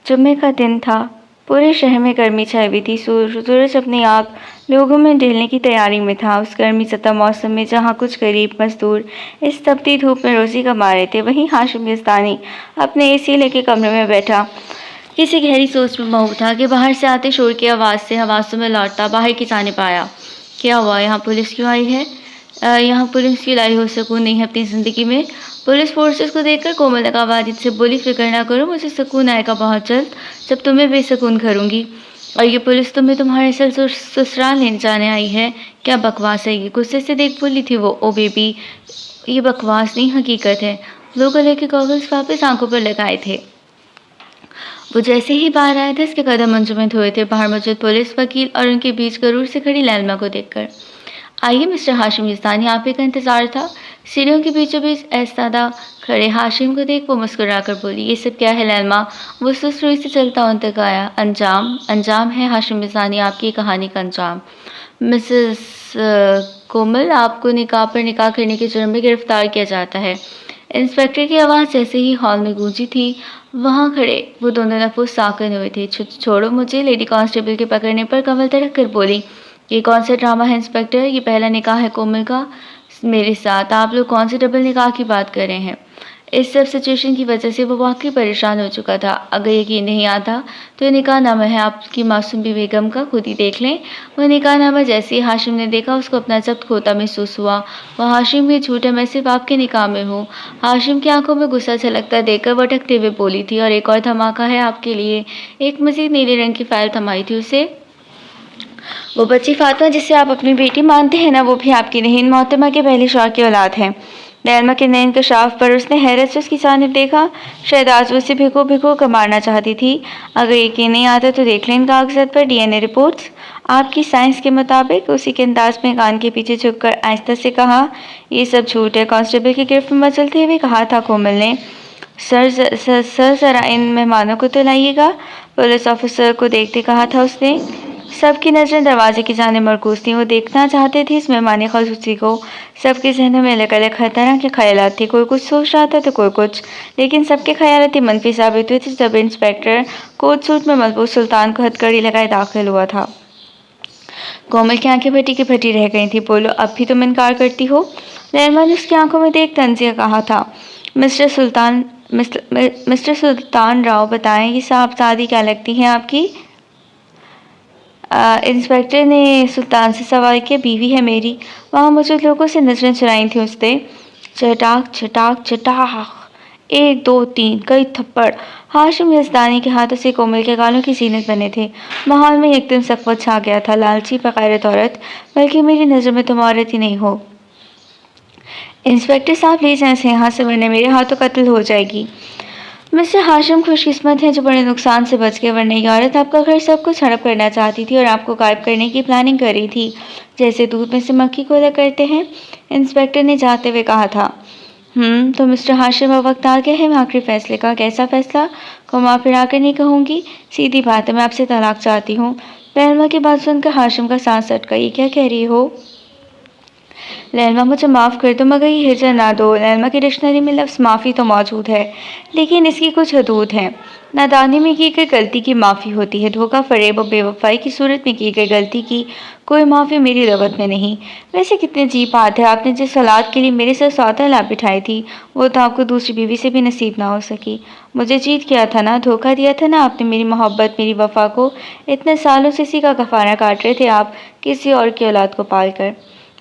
जुम्मे का दिन था। पूरे शहर में गर्मी छाई हुई थी। सूरज अपनी आग लोगों में ढलने की तैयारी में था। उस गर्मी सता मौसम में जहाँ कुछ गरीब मजदूर इस तपती धूप में रोज़ी कमा रहे थे, वहीं हाशिम यज़दानी अपने एसी लेके कमरे में बैठा किसी गहरी सोच में मऊब था कि बाहर से आते शोर की आवाज़ से हवासों में लौटता बाहर की जानिब आया। क्या हुआ, यहाँ पुलिस क्यों आई है? यहाँ पुलिस की लाई हो सुकून नहीं है अपनी ज़िंदगी में। पुलिस फोर्सेस को देखकर कोमल ने कहा, वाजिद से बोली, फिक्र ना करो, मुझे सुकून आएगा बहुत जल्द, जब तुम्हें बेसुकून करूँगी। और ये पुलिस तुम्हें तुम्हारे ससुराल लेने जाने आई है? क्या बकवास है ये? गुस्से से देख बोली थी वो। ओ बेबी, ये बकवास नहीं, हकीकत है। ब्लू कलर के गॉगल्स वापस आंखों पर लगाए थे। वो जैसे ही बाहर आया था, इसके कदम मुंजमद हुए थे। बाहर मौजूद पुलिस, वकील और उनके बीच गरूर से खड़ी लैला को देखकर। आइए मिस्टर हाशिम यज़दानी, आप ही का इंतज़ार था। सीढ़ियों के बीचों बीच ऐसादा खड़े हाशिम को देख वो मुस्कुराकर बोली, ये सब क्या है लैला? वो सुस्त रुई से चलता उन तक आया। अंजाम है हाशिम यज़दानी, आपकी कहानी का अंजाम। मिसेस कोमल, आपको निकाह पर निकाह करने के जुर्म में गिरफ्तार किया जाता है। इंस्पेक्टर की आवाज़ जैसे ही हॉल में गूंजी थी, वहाँ खड़े वो दोनों नफूस साकन हुए थे। छोड़ो मुझे, लेडी कांस्टेबल के पकड़ने पर कमल तड़क कर बोली, ये कौन सा ड्रामा है इंस्पेक्टर? ये पहला निकाह है कोमल का मेरे साथ। आप लोग कौन से डबल निकाह की बात कर रहे हैं? इस सब सिचुएशन की वजह से वो वाकई परेशान हो चुका था। अगर यकीन नहीं आता तो ये निकाहनामा है आपकी मासूम बेगम का, खुद ही देख लें। वह निकाहनामा जैसे ही हाशिम ने देखा, उसको अपना जब्त खोता महसूस हुआ। वह हाशिम ये झूठ है, मैं सिर्फ आपके निकाह में हूँ। हाशिम की आंखों में गुस्सा छलकता देखकर वह अटकते हुए बोली थी, और एक और धमाका है आपके लिए। एक मजीद नीले रंग की फाइल थमाई थी उसे। वो बच्ची फातिमा जिसे आप अपनी बेटी मानते हैं ना, वो भी आपकी नहीं, इन मोहतरमा के पहले शौहर की औलाद है। लैला के नैन कशाफ पर उसने हैरत से उसकी जानिब देखा। शायद आज वो उसे भिगो कर मारना चाहती थी। अगर यकीन नहीं आता तो देख लें इन कागजात पर डीएनए रिपोर्ट्स। आपकी साइंस के मुताबिक, उसी के अंदाज में कान के पीछे झुककर आहिस्ता से कहा, ये सब झूठ है। कांस्टेबल की गिरफ्त में मचलते हुए कहा था कोमल ने। सर ज़रा इन मेहमानों को तो लाइएगा, पुलिस ऑफिसर को देखते कहा था उसने। सबकी नज़रें दरवाजे की जानिब मरकूज थीं। वो देखना चाहते थे इस मेहमान खसूसी को। सबके जहनों में अलग अलग हर तरह के ख्यालात थे। कोई कुछ सोच रहा था तो कोई कुछ, लेकिन सबके ख्यालात मनफी साबित हुए थे जब इंस्पेक्टर कोट सूट में मजबूत सुल्तान को हथकड़ी लगाए दाखिल हुआ था। कोमल की आंखें फटी की फटी रह गई थी। बोलो, अब भी तुम इनकार करती हो? लैला ने उसकी आंखों में देख तंजिया कहा था। मिस्टर सुल्तान राव, बताएं ये साहबजादी क्या लगती हैं आपकी? इंस्पेक्टर ने सुल्तान से सवाल किया। बीवी है मेरी। वहाँ मौजूद लोगों से नजरें चुराई थी उसने। चटाक चटाक चटाक, एक दो तीन कई थप्पड़ हाशिम यज़दानी के हाथों से कोमल के गालों की जीनत बने थे। माहौल में एकदम सकवत छा गया था। लालची बगैरत औरत, बल्कि मेरी नज़र में तुम औरत ही नहीं हो। इंस्पेक्टर साहब ले जाएं इसे यहाँ से, वरना मेरे हाथों कत्ल हो जाएगी। मिस्टर हाशिम खुशकिस्मत हैं जो बड़े नुकसान से बच गए, वरना ये औरत आपका घर सब कुछ हड़प करना चाहती थी और आपको गायब करने की प्लानिंग कर रही थी, जैसे दूध में से मक्खी को अलग करते हैं, इंस्पेक्टर ने जाते हुए कहा था। तो मिस्टर हाशिम, अब वक्त आ गया है आखिरी फैसले का। कैसा फैसला? घुमा फिरा कर नहीं कहूँगी, सीधी बात है, मैं आपसे तलाक चाहती हूँ। लैलमा की बात सुनकर हाशिम का सांस अटका। ये क्या कह रही हो? लैलमा, मुझे माफ़ कर दो, मगर ये हिजर ना दो। लैलमा की डिक्शनरी में लफ्ज़ माफ़ी तो मौजूद है, लेकिन इसकी कुछ हदूद हैं। नादानी में की गई गलती की माफ़ी होती है, धोखा, फ़रेब और बेवफ़ाई की सूरत में की गई गलती की कोई माफ़ी मेरी लगत में नहीं। वैसे कितनी अजीब बात है, आपने जिस औलाद के लिए मेरे साथ सौदा ला बिठाई थी, वो तो आपको दूसरी बीवी से भी नसीब ना हो सकी। मुझे चीट किया था ना, धोखा दिया था ना आपने मेरी मोहब्बत, मेरी वफ़ा को। इतने सालों से इसी का कफ़ारा काट रहे थे आप, किसी और की औलाद को पाल कर।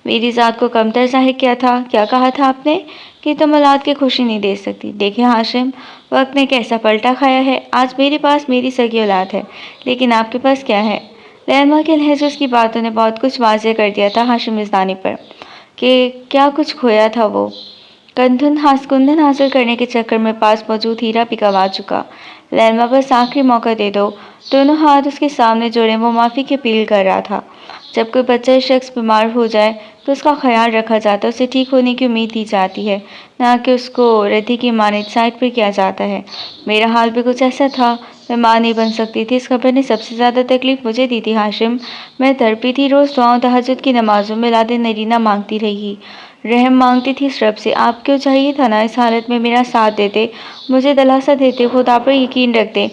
मेरी ज़ात को कमतर ज़ाहिर किया था। क्या कहा था आपने? कि तुम औलाद की खुशी नहीं दे सकती। देखिए हाशिम, वक्त ने कैसा पलटा खाया है। आज मेरे पास मेरी सगी औलाद है, लेकिन आपके पास क्या है? लैलमा के लहजे उसकी बातों ने बहुत कुछ वाज़ेह कर दिया था हाशिम इज़दानी पर, कि क्या कुछ खोया था वो। कुंदन हासिल करने के चक्कर में पास मौजूद हीरा भी गंवा चुका। लैलमा, बस आखिरी मौका दे दो। दोनों हाथ उसके सामने जोड़े वो माफ़ी की अपील कर रहा था। जब कोई बच्चा शख्स बीमार हो जाए तो उसका ख्याल रखा जाता है, उसे ठीक होने की उम्मीद दी जाती है, ना कि उसको रद्दी की मानित साइड पर किया जाता है। मेरा हाल भी कुछ ऐसा था। मैं माँ नहीं बन सकती थी। इस खबर ने सबसे ज़्यादा तकलीफ मुझे दी थी हाशिम। मैं तड़पी थी, रोज़ दुआओं तहज्जुद की नमाज़ों में लादे नरीना मांगती रही, रहम मांगती थी इस रब से। आपको चाहिए था ना इस हालत में मेरा साथ देते, मुझे दिलासा देते, खुदा पर यकीन रखते,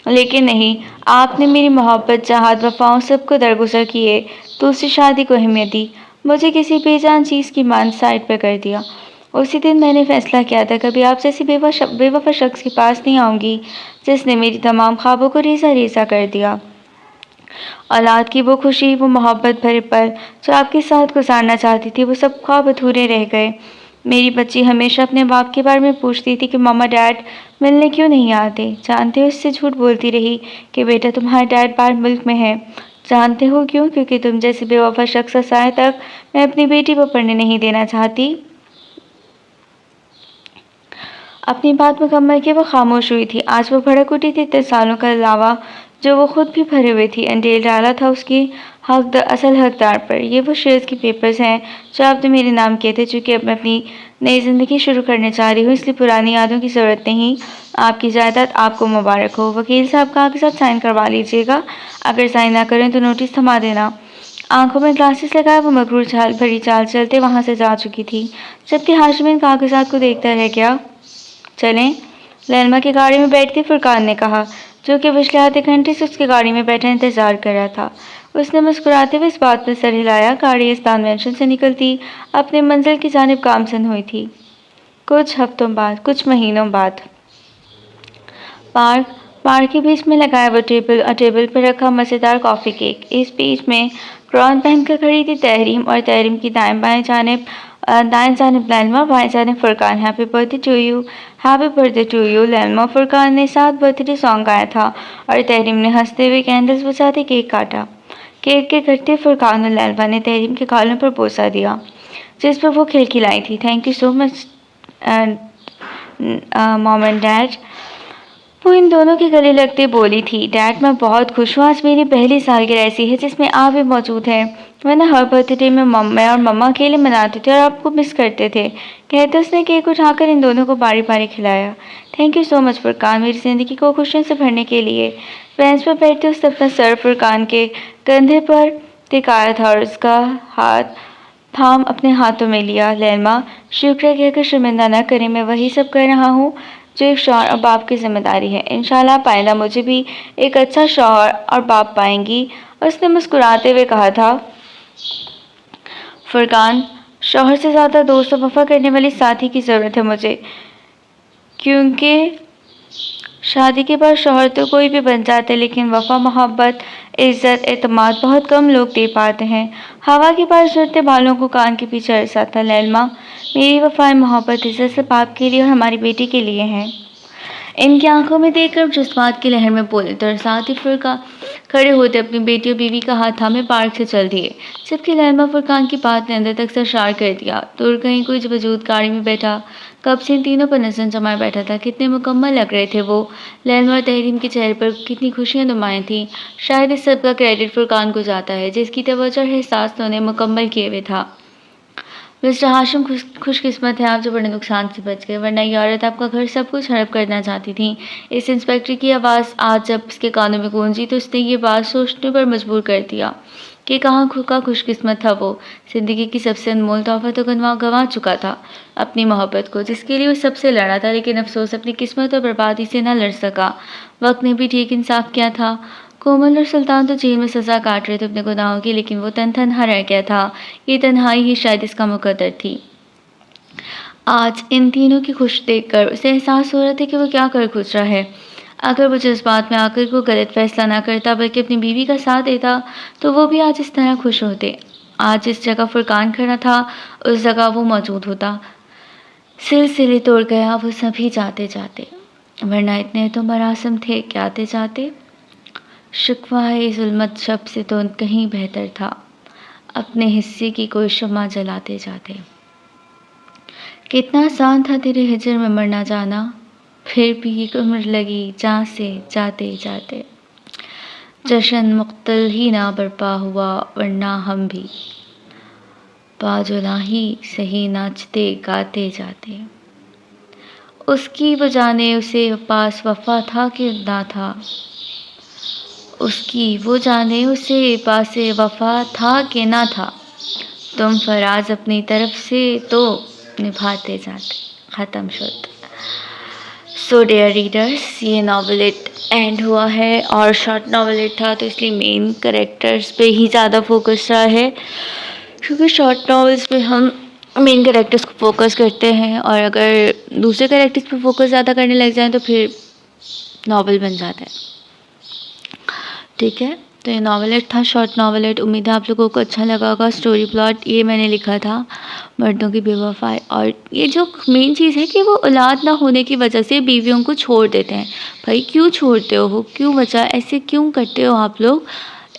लेकिन नहीं। आपने मेरी मोहब्बत, चाहत, वफ़ाओं सबको दरगुजर किए, दूसरी शादी को अहमियत दी, मुझे किसी बेजान चीज़ की मान साइड पर कर दिया। उसी दिन मैंने फैसला किया था, कभी आप जैसी बेवफा शख्स के पास नहीं आऊँगी, जिसने मेरी तमाम ख्वाबों को रेज़ा रेज़ा कर दिया। औलाद की वो खुशी, वो मोहब्बत भरे पल जो आपके साथ गुजारना चाहती थी, वो सब ख्वाब अधूरे रह गए। मेरी बच्ची हमेशा अपने बाप के बारे में पूछती थी कि मामा डैड मिलने क्यों नहीं आते। जानते हो, इससे झूठ बोलती रही कि बेटा तुम्हारा डैड बाहर मुल्क में है। जानते हो क्यों? क्योंकि तुम जैसे बेवफा शख्स आए तक मैं अपनी बेटी को पढ़ने नहीं देना चाहती। अपनी बात मुकम्मल की वो खामोश हुई थी। आज वो भड़क उठी थी, 3 सालों का अलावा जो वो खुद भी भरे हुए थी, अंडेल डाला था उसकी असल हकदार पर। ये वो शेयर्स के पेपर्स हैं जो आपने मेरे नाम किए थे। चूँकि अब मैं अपनी नई ज़िंदगी शुरू करने जा रही हूँ, इसलिए पुरानी यादों की ज़रूरत नहीं। आपकी जायदाद आपको मुबारक हो। वकील साहब कागज़ात साइन करवा लीजिएगा। अगर साइन ना करें तो नोटिस थमा देना। आंखों में ग्लासेस लगाए वो मगरूर चाल भरी चाल चलते वहाँ से जा चुकी थी, जबकि हाशिम इन कागज़ात को देखता रह गया। चलें, लैलमा की गाड़ी में बैठते फुरकान ने कहा, जो कि पिछले आधे घंटे से उसकी गाड़ी में बैठा इंतजार कर रहा था। उसने मुस्कुराते हुए इस बात पर सर हिलाया। गाड़ी इस्तान मेंशन से निकलती अपने मंजिल की जानिब गामजन हुई थी। कुछ हफ्तों बाद, कुछ महीनों बाद, पार्क के बीच में लगाया वो टेबल पर रखा मज़ेदार कॉफ़ी केक। इस बीच में क्राउन पहनकर खड़ी थी तहरीम, और तहरीम की दाएं जानिब लैलमा, बाएं जानिब Furqan. Happy birthday to you, happy birthday to you. Lailma Furqan ने साथ बर्थडे सॉन्ग गाया था और तहरीम ने हंसते हुए कैंडल्स बुझाते केक काटा। केक के कटते फुरकान और लैलमा ने तहरीम के गालों पर बोसा दिया, जिस पर वो खिलखिलाई थी। Thank you so much mom and dad. वो इन दोनों के गले लगते बोली थी, डैड मैं बहुत खुश हूँ, आज मेरी पहली सालगिरह ऐसी है जिसमें आप भी मौजूद हैं। वरना हर बर्थडे में मैं और मम्मा अकेले मनाते थे और आपको मिस करते थे। कहते उसने केक उठाकर इन दोनों को बारी बारी खिलाया। Thank you so much Furqan, मेरी ज़िंदगी को खुशियों से भरने के लिए। बेंच पर बैठते उसने अपना सर फुरकान के कंधे पर टिकाया था और उसका हाथ थाम अपने हाथों में लिया। लैलमा, शुक्र कहकर शर्मिंदा न करें, मैं वही सब कर रहा हूँ जो एक शौहर और बाप की जिम्मेदारी है। इंशाल्लाह पाइंदा मुझे भी एक अच्छा शौहर और बाप पाएंगी। उसने मुस्कुराते हुए कहा था। फुरकान, शौहर से ज़्यादा दोस्त और वफा करने वाली साथी की ज़रूरत है मुझे, क्योंकि शादी के बाद शौहर तो कोई भी बन जाता है, लेकिन वफा, मोहब्बत, इज़्ज़त, एतमाद बहुत कम लोग दे पाते हैं। हवा की बारिश उड़ते बालों को कान के पीछे अरसा था। लैलमा, मेरी वफ़ाएँ मोहब्बत इज़्ज़त सिर्फ़ आपके लिए और हमारी बेटी के लिए हैं। इनकी आँखों में देखकर जज़्बात की लहर में बोले, तरसाती फ़ुरक़ान खड़े होते अपनी बेटी और बीवी का हाथ थामे पार्क से चल दिए। जबकि लैल्मा फ़ुरक़ान की बात ने अंदर तक सरशार कर दिया। दूर कहीं कोई वजूद गाड़ी में बैठा, कब से इन तीनों पर नज़र जमाए बैठा था। कितने मुकम्मल लग रहे थे वो। लैल्मा और तहरीम के चेहरे पर कितनी खुशियाँ नुमायाँ थीं। शायद इस सब का क्रेडिट फ़ुरक़ान को जाता है, जिसकी तवज्जो और एहसास तो उन्हें मुकम्मल किए हुए था। मिस्टर हाशिम खुशकिस्मत हैं आप जो बड़े नुकसान से बच गए, वरना ये औरत आपका घर सब कुछ हड़प करना चाहती थी। इस इंस्पेक्टर की आवाज़ आज जब उसके कानों में गूंजी तो उसने ये बात सोचने पर मजबूर कर दिया कि कहाँ का खुशकिस्मत था वो। ज़िंदगी की सबसे अनमोल तोहफ़ा तो गंवा चुका था, अपनी मोहब्बत को, जिसके लिए वो सबसे लड़ा था, लेकिन अफसोस अपनी किस्मत और बर्बादी से ना लड़ सका। वक्त ने भी ठीक इंसाफ किया था। कोमल और सुल्तान तो जेल में सज़ा काट रहे थे अपने गुनाहों की, लेकिन वो तन्हा रह गया था। ये तन्हाई ही शायद इसका मुकद्दर थी। आज इन तीनों की खुश देखकर उसे एहसास हो रहा था कि वो क्या कर खुश रहा है। अगर वो जज्बात में आकर को गलत फैसला ना करता बल्कि अपनी बीवी का साथ देता तो वो भी आज इस तरह खुश होते। आज जिस जगह फ़ुरक़ान खड़ा था उस जगह वो मौजूद होता। सिलसिले तोड़ गया वो सभी जाते जाते, वरना इतने तो मरासिम थे कि आते जाते। शिकवा ज़ुल्मत शब से तो कहीं बेहतर था, अपने हिस्से की कोई शम्मा जलाते जाते। कितना आसान था तेरे हिजर में मरना जाना, फिर भी एक उम्र लगी जहाँ से जाते जाते। जश्न मुख्तल ही ना बरपा हुआ, वरना हम भी बाजुला ही सही नाचते गाते जाते। उसकी वो जाने उसे पास वफ़ा था कि ना था, उसकी वो जाने उसे पास वफ़ा था कि ना था। तुम फ़राज़ अपनी तरफ से तो निभाते जाते। ख़त्म शुद। सो डियर रीडर्स, ये नॉवेलेट एंड हुआ है और शॉर्ट नॉवेलेट था तो इसलिए मेन कैरेक्टर्स पे ही ज़्यादा फोकस रहा है, क्योंकि शॉर्ट नॉवेल्स पे हम मेन कैरेक्टर्स को फोकस करते हैं और अगर दूसरे कैरेक्टर्स पे फोकस ज़्यादा करने लग जाएं तो फिर नॉवल बन जाता है। ठीक है, तो ये नॉवेलेट था, शॉर्ट नॉवेलेट। उम्मीद है आप लोगों को अच्छा लगा होगा। स्टोरी प्लॉट ये मैंने लिखा था, मर्दों की बेवफाई, और ये जो मेन चीज़ है कि वो औलाद ना होने की वजह से बीवियों को छोड़ देते हैं। भाई क्यों छोड़ते हो, क्यों वजह ऐसे क्यों करते हो आप लोग।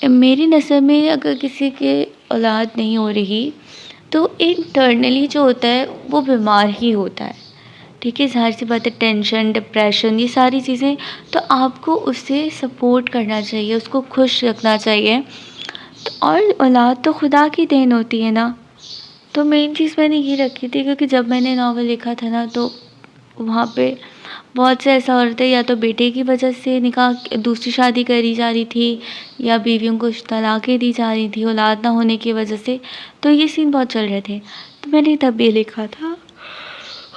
मेरी नज़र में अगर किसी के औलाद नहीं हो रही तो इंटरनली जो होता है वो बीमार ही होता है। ठीक है, ज़ाहिर सी बात है, टेंशन, डिप्रेशन, ये सारी चीज़ें, तो आपको उसे सपोर्ट करना चाहिए, उसको खुश रखना चाहिए। तो और औलाद तो खुदा की देन होती है ना। तो मेन चीज़ मैंने ये रखी थी, क्योंकि जब मैंने नावल लिखा था ना तो वहाँ पे बहुत से ऐसा औरतें या तो बेटे की वजह से निकाह दूसरी शादी करी जा रही थी या बीवियों को तलाक़ें दी जा रही थी औलाद ना होने की वजह से। तो ये सीन बहुत चल रहे थे, तो मैंने तब ये लिखा था।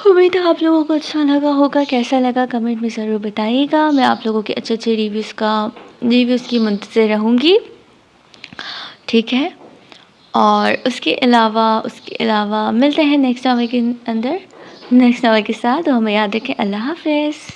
उम्मीद है आप लोगों को अच्छा लगा होगा। कैसा लगा कमेंट में ज़रूर बताइएगा। मैं आप लोगों के अच्छे रिव्यूज़ की मुंतज़िर रहूँगी। ठीक है, और उसके अलावा मिलते हैं नेक्स्ट नावल के अंदर, नेक्स्ट नावल के साथ। तो हमें याद रखें। अल्लाह हाफ़िज़।